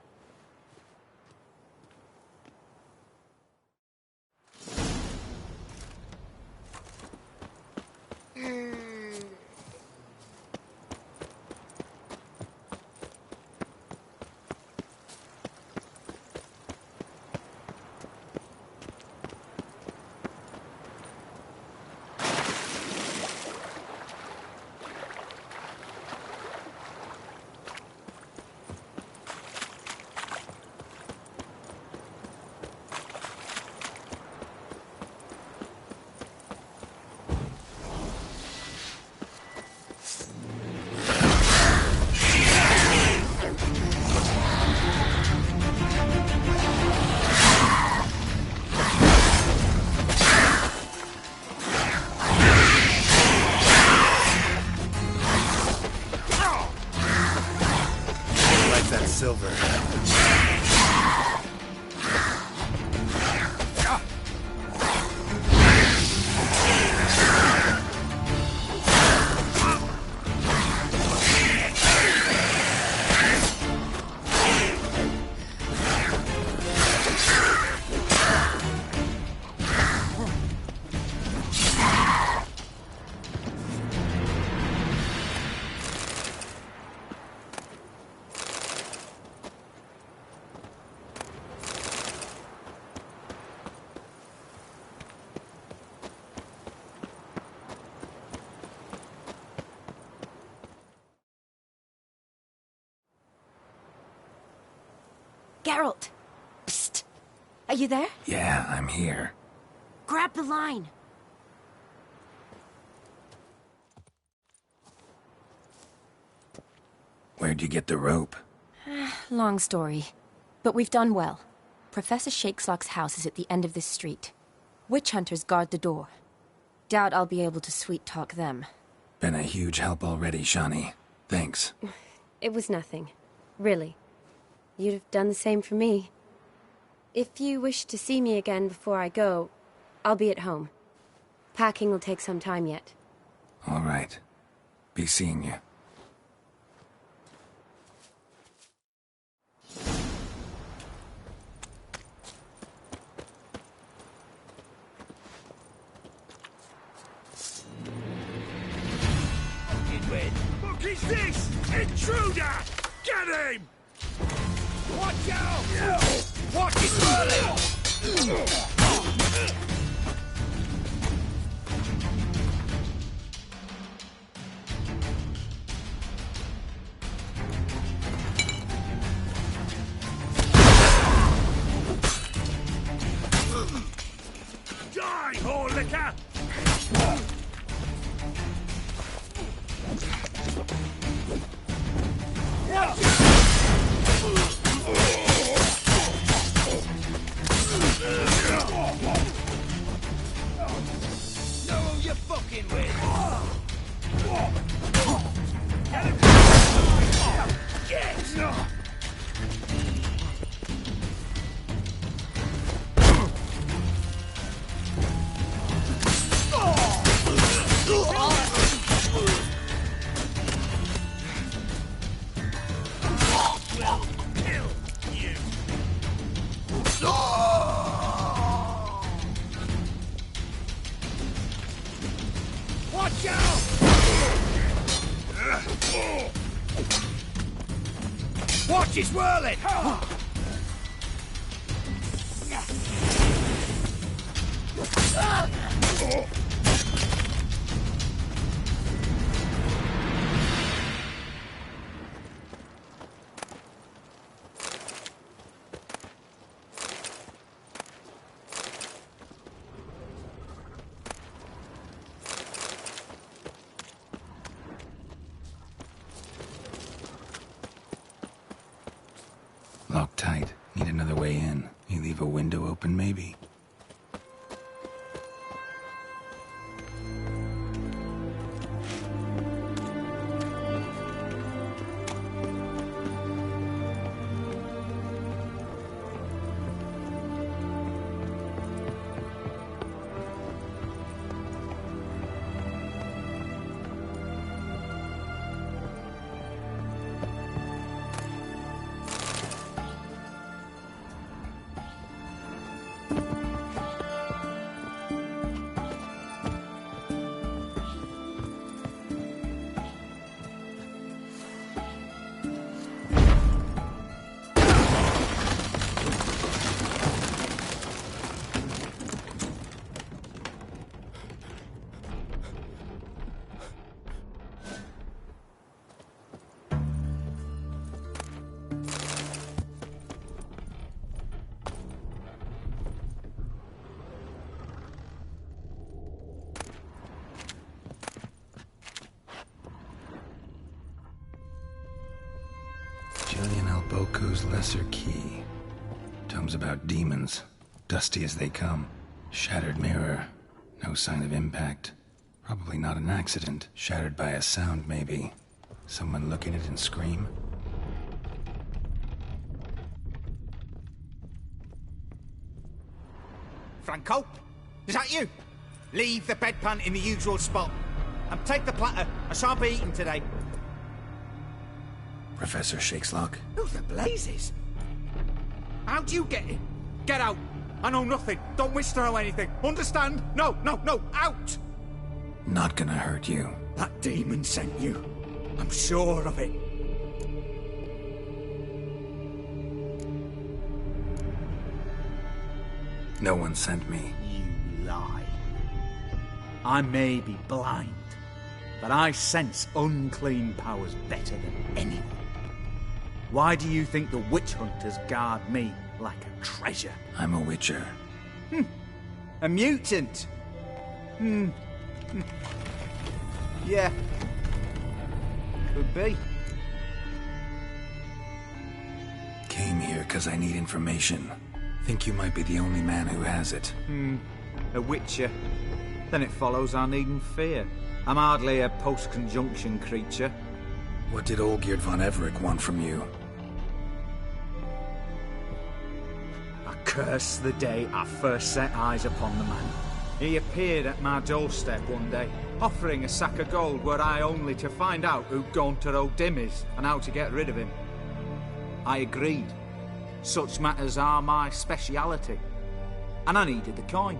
[SPEAKER 3] Silver.
[SPEAKER 16] Geralt! Psst! Are you there?
[SPEAKER 3] Yeah, I'm here.
[SPEAKER 16] Grab the line!
[SPEAKER 3] Where'd you get the rope?
[SPEAKER 16] Long story. But we've done well. Professor Shakeslock's house is at the end of this street. Witch hunters guard the door. Doubt I'll be able to sweet-talk them.
[SPEAKER 3] Been a huge help already, Shani. Thanks.
[SPEAKER 17] It was nothing. Really. You'd have done the same for me. If you wish to see me again before I go, I'll be at home. Packing will take some time yet.
[SPEAKER 3] All right. Be seeing you.
[SPEAKER 5] What is this? Intruder! Get him! Watch out! Watch his swirling! Die, whore liquor!
[SPEAKER 15] Know who you're fucking with.
[SPEAKER 5] Watch out! Watch his whirling!
[SPEAKER 3] another way in. You leave a window open, maybe? Julian Alboco's Lesser Key. Tomes about demons, dusty as they come. Shattered mirror, no sign of impact. Probably not an accident. Shattered by a sound, maybe. Someone look at it and scream?
[SPEAKER 19] Franco? Is that you? Leave the bedpan in the usual spot. And take the platter. I shan't be eating today.
[SPEAKER 3] Professor Shakeslock?
[SPEAKER 19] Who the blazes? How'd you get in? Get out. I know nothing. Don't wish to know anything. Understand? No, no, no. Out!
[SPEAKER 3] Not gonna hurt you.
[SPEAKER 19] That demon sent you. I'm sure of it.
[SPEAKER 3] No one sent me.
[SPEAKER 19] You lie. I may be blind, but I sense unclean powers better than anyone. Why do you think the witch hunters guard me like a treasure?
[SPEAKER 3] I'm a witcher.
[SPEAKER 19] A mutant? Yeah. Could be.
[SPEAKER 3] Came here because I need information. Think you might be the only man who has it.
[SPEAKER 19] A witcher. Then it follows I needn't fear. I'm hardly a post-conjunction creature.
[SPEAKER 3] What did Olgierd von Everec want from you?
[SPEAKER 19] I curse the day I first set eyes upon the man. He appeared at my doorstep one day, offering a sack of gold were I only to find out who Gaunter O'Dim is and how to get rid of him. I agreed. Such matters are my speciality. And I needed the coin.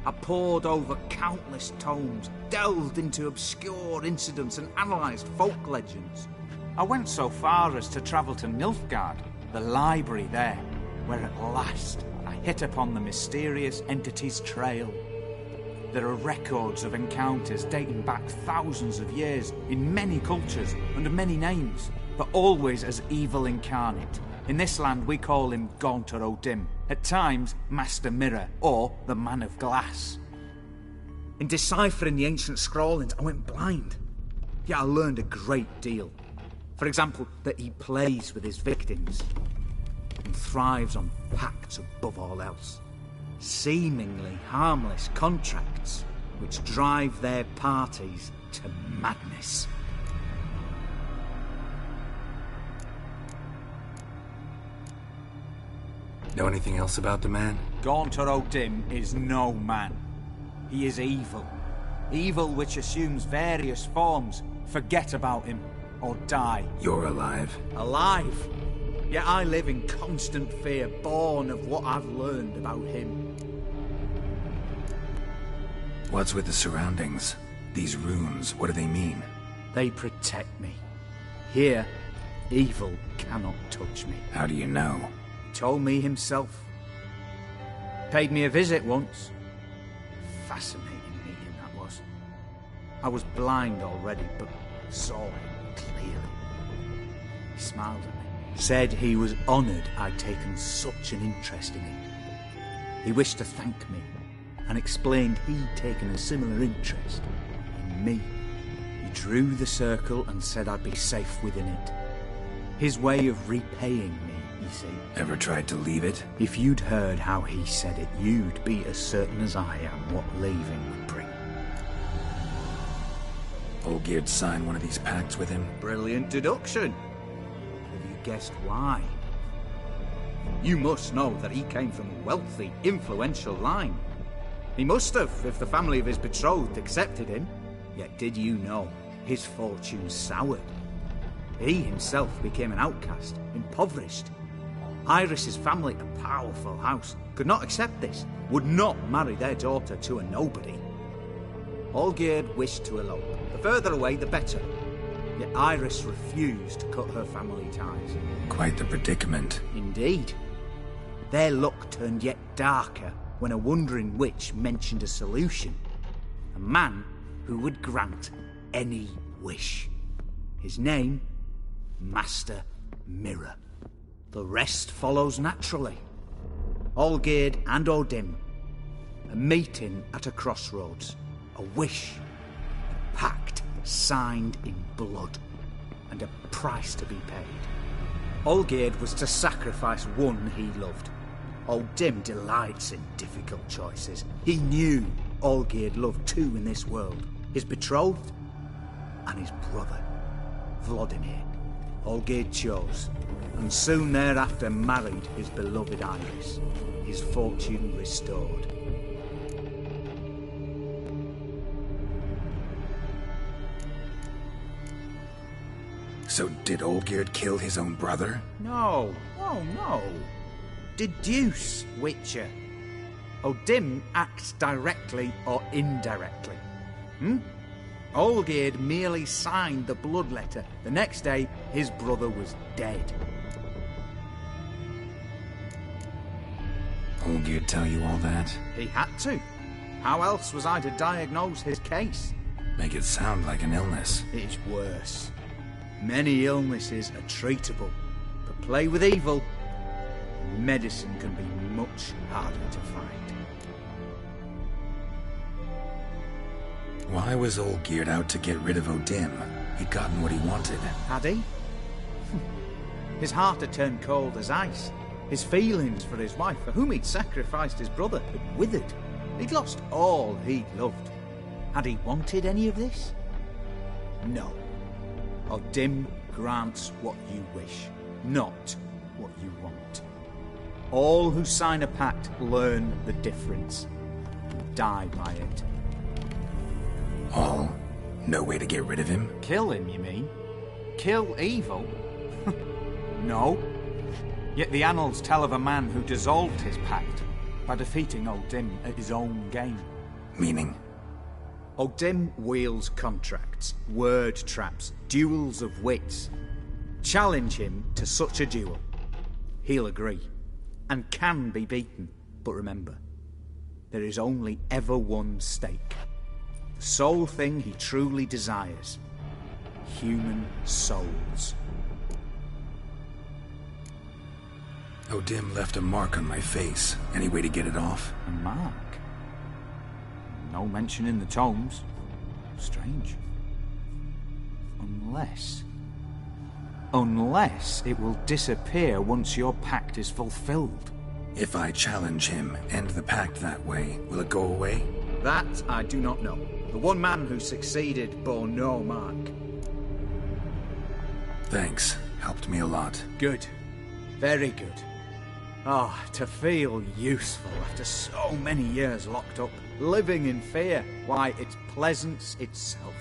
[SPEAKER 19] I pored over countless tomes, delved into obscure incidents and analysed folk legends. I went so far as to travel to Nilfgaard, the library there, where at last I hit upon the mysterious entity's trail. There are records of encounters dating back thousands of years in many cultures under many names, but always as evil incarnate. In this land we call him Gaunter O'Dim, at times Master Mirror or the Man of Glass. In deciphering the ancient scrawlings I went blind, yet I learned a great deal. For example, that he plays with his victims and thrives on pacts above all else. Seemingly harmless contracts which drive their parties to madness.
[SPEAKER 3] Know anything else about the man?
[SPEAKER 19] Gaunter O'Dim is no man. He is evil. Evil which assumes various forms. Forget about him, or die.
[SPEAKER 3] You're alive.
[SPEAKER 19] Alive? Yet I live in constant fear, born of what I've learned about him.
[SPEAKER 3] What's with the surroundings? These runes, what do they mean?
[SPEAKER 19] They protect me. Here, evil cannot touch me.
[SPEAKER 3] How do you know?
[SPEAKER 19] Told me himself. Paid me a visit once. Fascinating meeting that was. I was blind already, but saw him clearly. He smiled at me. Said he was honoured I'd taken such an interest in him. He wished to thank me, and explained he'd taken a similar interest in me. He drew the circle and said I'd be safe within it. His way of repaying me easy.
[SPEAKER 3] Ever tried to leave it?
[SPEAKER 19] If you'd heard how he said it, you'd be as certain as I am what leaving would bring.
[SPEAKER 3] Olgierd signed one of these pacts with him?
[SPEAKER 19] Brilliant deduction. Have you guessed why? You must know that he came from a wealthy, influential line. He must have, if the family of his betrothed accepted him. Yet did you know his fortune soured? He himself became an outcast, impoverished. Iris's family, a powerful house, could not accept this, would not marry their daughter to a nobody. Olgierd wished to elope. The further away, the better. Yet Iris refused to cut her family ties.
[SPEAKER 3] Quite the predicament.
[SPEAKER 19] Indeed. Their luck turned yet darker when a wandering witch mentioned a solution. A man who would grant any wish. His name, Master Mirror. The rest follows naturally. Olgierd and Odim, a meeting at a crossroads, a wish, a pact signed in blood, and a price to be paid. Olgierd was to sacrifice one he loved. Odim delights in difficult choices. He knew Olgierd loved two in this world, his betrothed and his brother, Vladimir. Olgierd chose, and soon thereafter married his beloved Iris, his fortune restored.
[SPEAKER 3] So did Olgierd kill his own brother?
[SPEAKER 19] No. Deduce, Witcher. Odim acts directly or indirectly. Olgierd merely signed the blood letter. The next day, his brother was dead.
[SPEAKER 3] Olgierd tell you all that?
[SPEAKER 19] He had to. How else was I to diagnose his case?
[SPEAKER 3] Make it sound like an illness.
[SPEAKER 19] It's worse. Many illnesses are treatable, but play with evil, medicine can be much harder to find.
[SPEAKER 3] Why was Olgierd out to get rid of Odim? He'd gotten what he wanted.
[SPEAKER 19] Had he? His heart had turned cold as ice. His feelings for his wife, for whom he'd sacrificed his brother, had withered. He'd lost all he'd loved. Had he wanted any of this? No. Odim grants what you wish, not what you want. All who sign a pact learn the difference and die by it.
[SPEAKER 3] All? No way to get rid of him?
[SPEAKER 19] Kill him, you mean? Kill evil? No. Yet the annals tell of a man who dissolved his pact by defeating Odim at his own game.
[SPEAKER 3] Meaning?
[SPEAKER 19] Odim wields contracts, word traps, duels of wits. Challenge him to such a duel. He'll agree, and can be beaten. But remember, there is only ever one stake. The sole thing he truly desires. Human souls.
[SPEAKER 3] Odim left a mark on my face. Any way to get it off?
[SPEAKER 19] A mark? No mention in the tomes. Strange. Unless it will disappear once your pact is fulfilled.
[SPEAKER 3] If I challenge him, end the pact that way, will it go away?
[SPEAKER 19] That I do not know. The one man who succeeded bore no mark.
[SPEAKER 3] Thanks. Helped me a lot.
[SPEAKER 19] Good. Very good. Ah, to feel useful after so many years locked up, living in fear. Why, it's pleasance itself.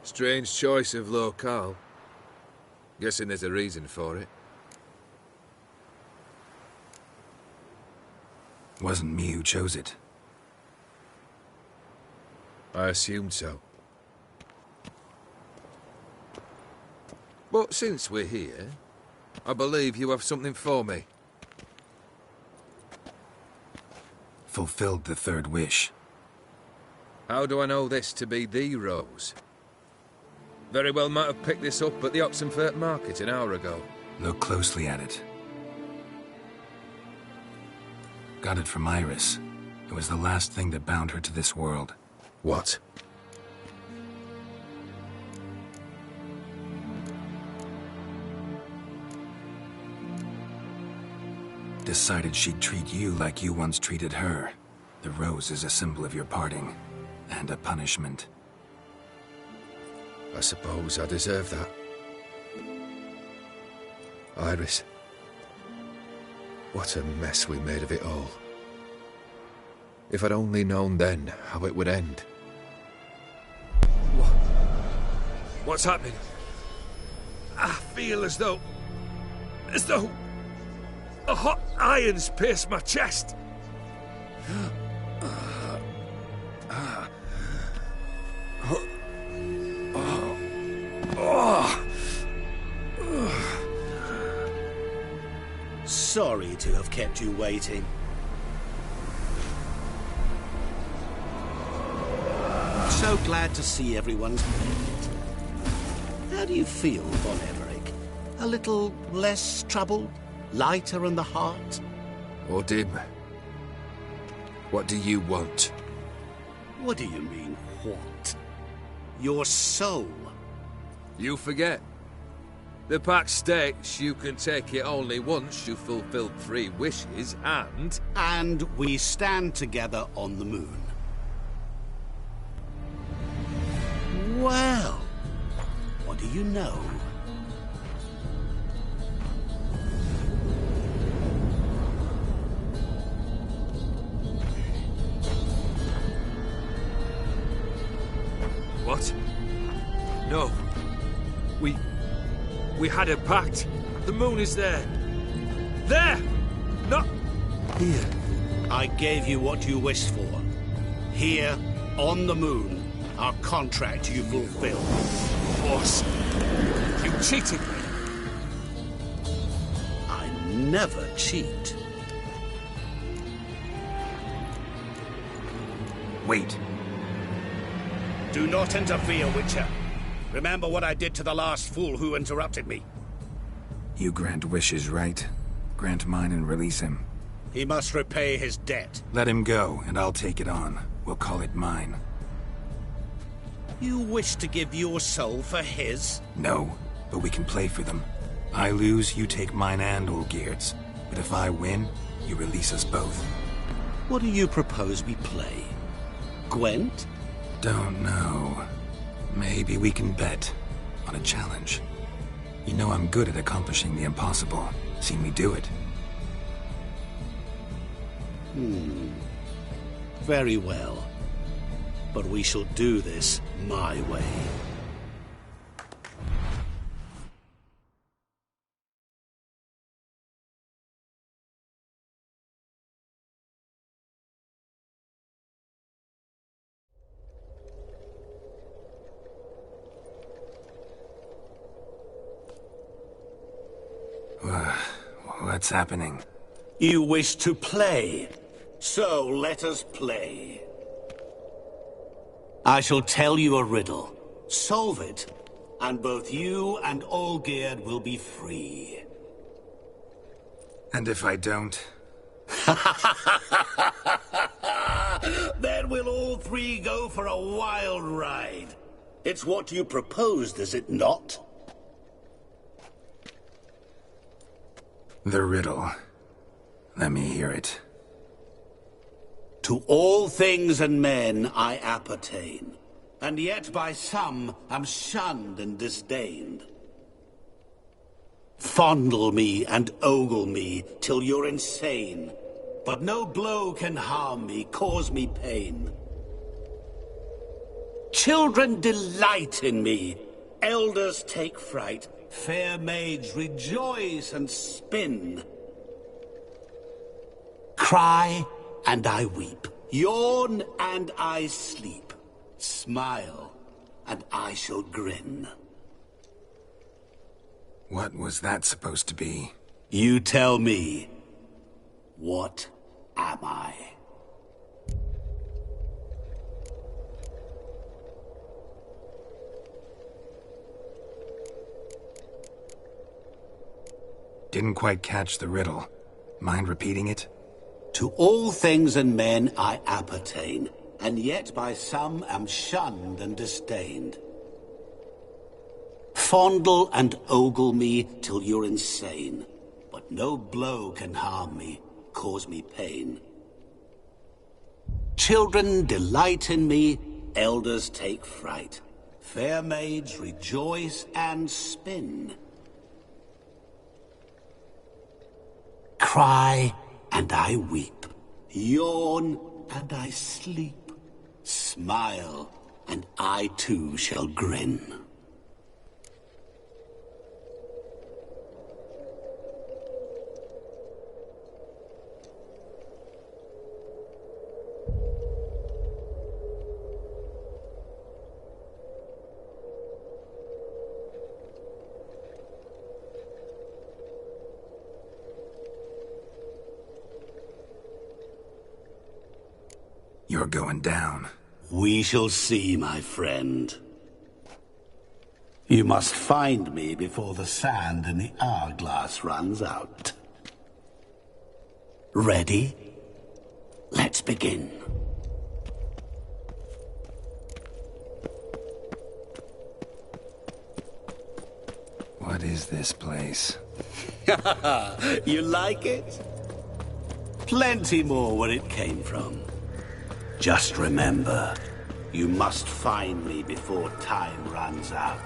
[SPEAKER 12] Strange choice of locale. Guessing there's a reason for it.
[SPEAKER 3] Wasn't me who chose it.
[SPEAKER 12] I assumed so. But since we're here, I believe you have something for me.
[SPEAKER 3] Fulfilled the third wish.
[SPEAKER 12] How do I know this to be the rose? Very well might have picked this up at the Oxenfurt market an hour ago.
[SPEAKER 3] Look closely at it. Got it from Iris. It was the last thing that bound her to this world.
[SPEAKER 12] What?
[SPEAKER 3] Decided she'd treat you like you once treated her. The rose is a symbol of your parting, and a punishment.
[SPEAKER 12] I suppose I deserve that. Iris. What a mess we made of it all. If I'd only known then how it would end. What's happening? I feel as though a hot iron's pierced my chest.
[SPEAKER 7] Sorry to have kept you waiting. So glad to see everyone's made it. How do you feel, Von Everec? A little less troubled? Lighter in the heart?
[SPEAKER 12] Ordim, what do you want?
[SPEAKER 7] What do you mean, what? Your soul.
[SPEAKER 12] You forget. The pact states you can take it only once you've fulfilled 3 wishes, and...
[SPEAKER 7] And we stand together on the moon. Well, what do you know?
[SPEAKER 12] What? No. We had a pact. The moon is there. There! Not here.
[SPEAKER 7] I gave you what you wished for. Here, on the moon, our contract you fulfilled.
[SPEAKER 12] Boss, you cheated me.
[SPEAKER 7] I never cheat.
[SPEAKER 3] Wait.
[SPEAKER 7] Do not interfere, Witcher. Remember what I did to the last fool who interrupted me.
[SPEAKER 3] You grant wishes, right? Grant mine and release him.
[SPEAKER 7] He must repay his debt.
[SPEAKER 3] Let him go, and I'll take it on. We'll call it mine.
[SPEAKER 7] You wish to give your soul for his?
[SPEAKER 3] No, but we can play for them. I lose, you take mine and Olgierd's. But if I win, you release us both.
[SPEAKER 7] What do you propose we play? Gwent?
[SPEAKER 3] Don't know. Maybe we can bet on a challenge. You know I'm good at accomplishing the impossible. Seen me do it.
[SPEAKER 7] Very well. But we shall do this my way.
[SPEAKER 3] What's happening?
[SPEAKER 7] You wish to play, so let us play. I shall tell you a riddle. Solve it, and both you and Olgierd will be free.
[SPEAKER 3] And if I don't?
[SPEAKER 7] Then we'll all 3 go for a wild ride. It's what you proposed, is it not?
[SPEAKER 3] The riddle. Let me hear it.
[SPEAKER 7] To all things and men I appertain, and yet by some am shunned and disdained. Fondle me and ogle me till you're insane, but no blow can harm me, cause me pain. Children delight in me. Elders take fright. Fair maids rejoice and spin. Cry and I weep. Yawn and I sleep. Smile and I shall grin.
[SPEAKER 3] What was that supposed to be?
[SPEAKER 7] You tell me. What am I?
[SPEAKER 3] Didn't quite catch the riddle. Mind repeating it?
[SPEAKER 7] To all things and men I appertain, and yet by some am shunned and disdained. Fondle and ogle me till you're insane, but no blow can harm me, cause me pain. Children delight in me, elders take fright. Fair maids rejoice and spin. Cry and I weep. Yawn and I sleep. Smile and I too shall grin.
[SPEAKER 3] You're going down.
[SPEAKER 7] We shall see, my friend. You must find me before the sand in the hourglass runs out. Ready? Let's begin.
[SPEAKER 3] What is this place?
[SPEAKER 7] You like it? Plenty more where it came from. Just remember, you must find me before time runs out.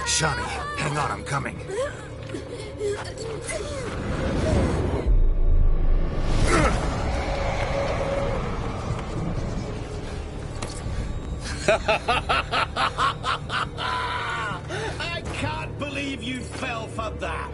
[SPEAKER 3] Shani, hang on, I'm coming.
[SPEAKER 7] I can't believe you fell for that.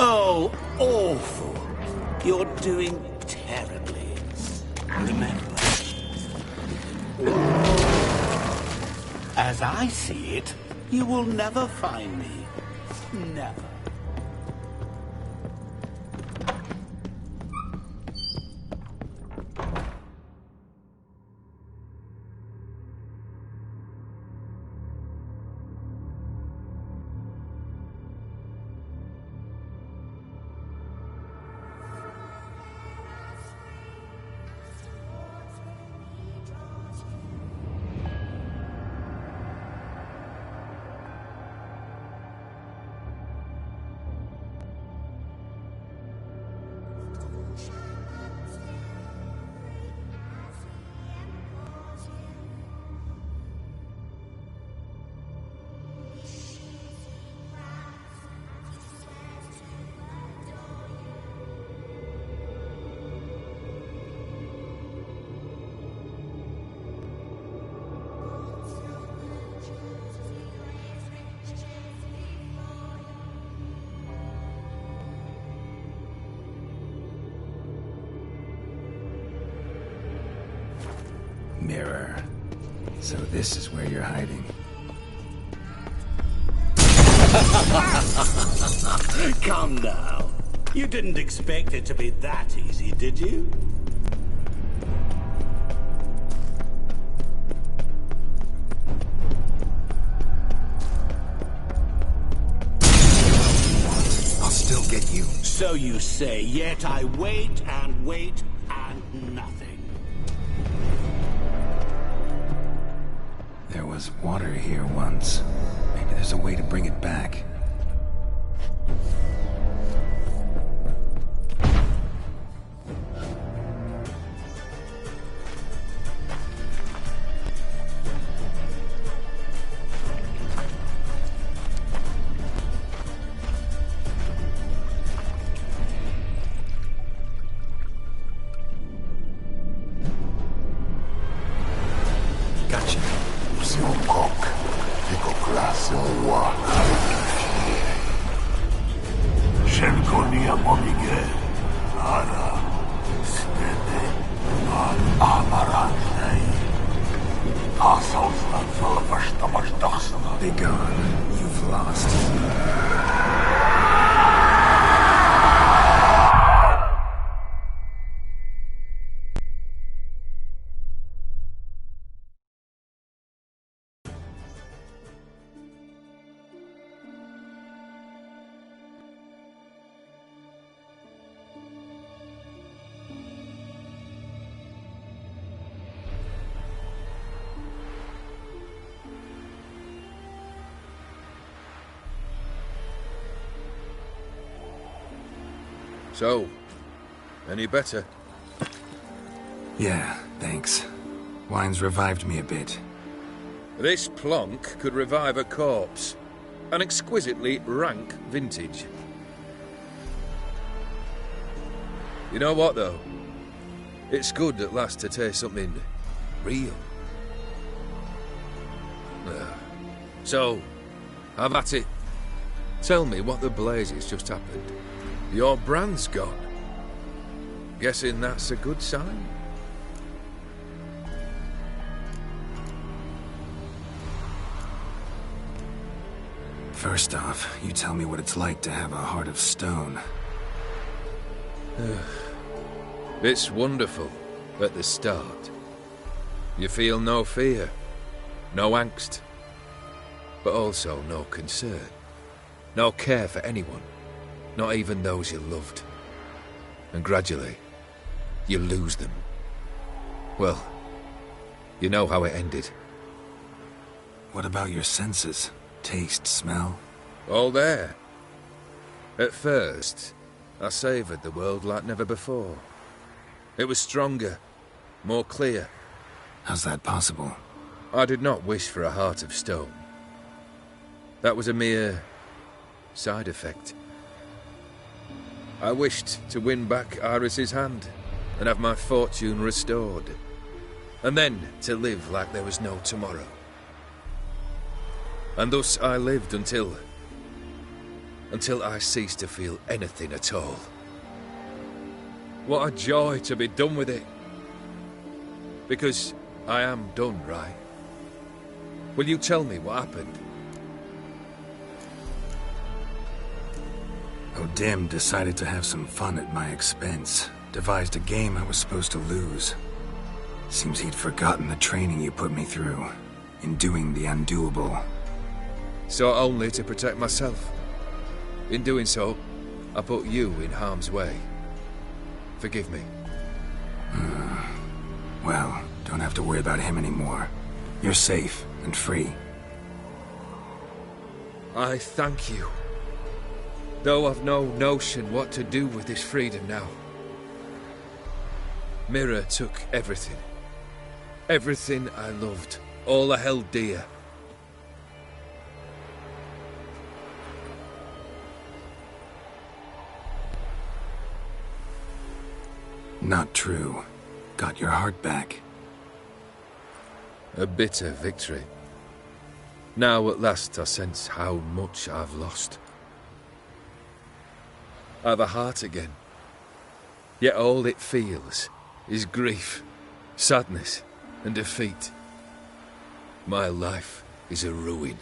[SPEAKER 7] Oh, awful. You're doing terribly. Remember. As I see it, you will never find me. Never.
[SPEAKER 3] Mirror. So this is where you're hiding.
[SPEAKER 7] Come now. You didn't expect it to be that easy, did you?
[SPEAKER 3] I'll still get you.
[SPEAKER 7] So you say, yet I wait and wait and nothing.
[SPEAKER 3] There was water here once. Maybe there's a way to bring it back. Gotcha.
[SPEAKER 20] Szelkonia pomigę, ara, stedy, amarannej. Asałstan zalapasztamasz dachsana.
[SPEAKER 3] Be gone. You've lost.
[SPEAKER 12] So, any better?
[SPEAKER 3] Yeah, thanks. Wine's revived me a bit.
[SPEAKER 12] This plonk could revive a corpse. An exquisitely rank vintage. You know what, though? It's good at last to taste something real. So, have at it. Tell me what the blazes just happened. Your brand's gone. Guessing that's a good sign?
[SPEAKER 3] First off, you tell me what it's like to have a heart of stone.
[SPEAKER 12] It's wonderful at the start. You feel no fear, no angst, but also no concern, no care for anyone. Not even those you loved. And gradually, you lose them. Well, you know how it ended.
[SPEAKER 3] What about your senses? Taste, smell?
[SPEAKER 12] All there. At first, I savoured the world like never before. It was stronger, more clear.
[SPEAKER 3] How's that possible?
[SPEAKER 12] I did not wish for a heart of stone. That was a mere side effect. I wished to win back Iris's hand and have my fortune restored, and then to live like there was no tomorrow. And thus I lived until I ceased to feel anything at all. What a joy to be done with it. Because I am done, right? Will you tell me what happened?
[SPEAKER 3] O'Dim decided to have some fun at my expense. Devised a game I was supposed to lose. Seems he'd forgotten the training you put me through. In doing the undoable.
[SPEAKER 12] So only to protect myself. In doing so, I put you in harm's way. Forgive me.
[SPEAKER 3] Well, don't have to worry about him anymore. You're safe and free.
[SPEAKER 12] I thank you. Though I've no notion what to do with this freedom now. Mira took everything. Everything I loved. All I held dear.
[SPEAKER 3] Not true. Got your heart back.
[SPEAKER 12] A bitter victory. Now at last I sense how much I've lost. I've a heart again. Yet all it feels is grief, sadness, and defeat. My life is a ruin.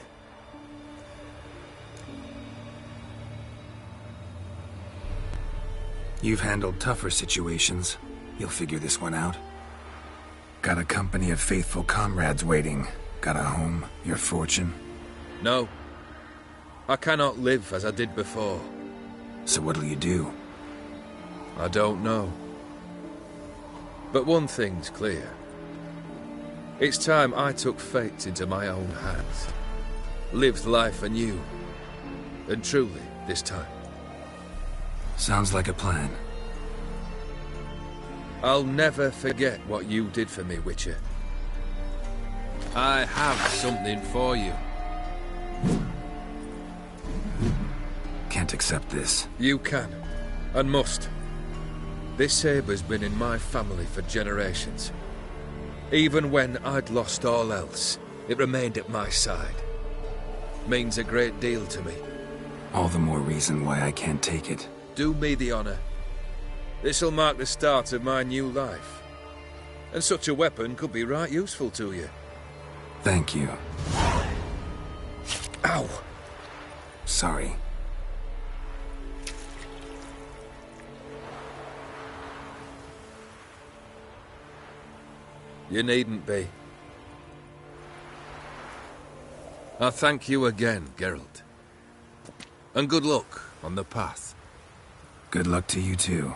[SPEAKER 3] You've handled tougher situations. You'll figure this one out. Got a company of faithful comrades waiting. Got a home, your fortune.
[SPEAKER 12] No. I cannot live as I did before.
[SPEAKER 3] So what'll you do?
[SPEAKER 12] I don't know. But one thing's clear. It's time I took fate into my own hands. Lived life anew. And truly, this time.
[SPEAKER 3] Sounds like a plan.
[SPEAKER 12] I'll never forget what you did for me, Witcher. I have something for you.
[SPEAKER 3] Can't accept this.
[SPEAKER 12] You can, and must. This sabre's been in my family for generations. Even when I'd lost all else, it remained at my side. Means a great deal to me.
[SPEAKER 3] All the more reason why I can't take it.
[SPEAKER 12] Do me the honor. This'll mark the start of my new life. And such a weapon could be right useful to you.
[SPEAKER 3] Thank you.
[SPEAKER 12] Ow!
[SPEAKER 3] Sorry.
[SPEAKER 12] You needn't be. I thank you again, Geralt. And good luck on the path.
[SPEAKER 3] Good luck to you too.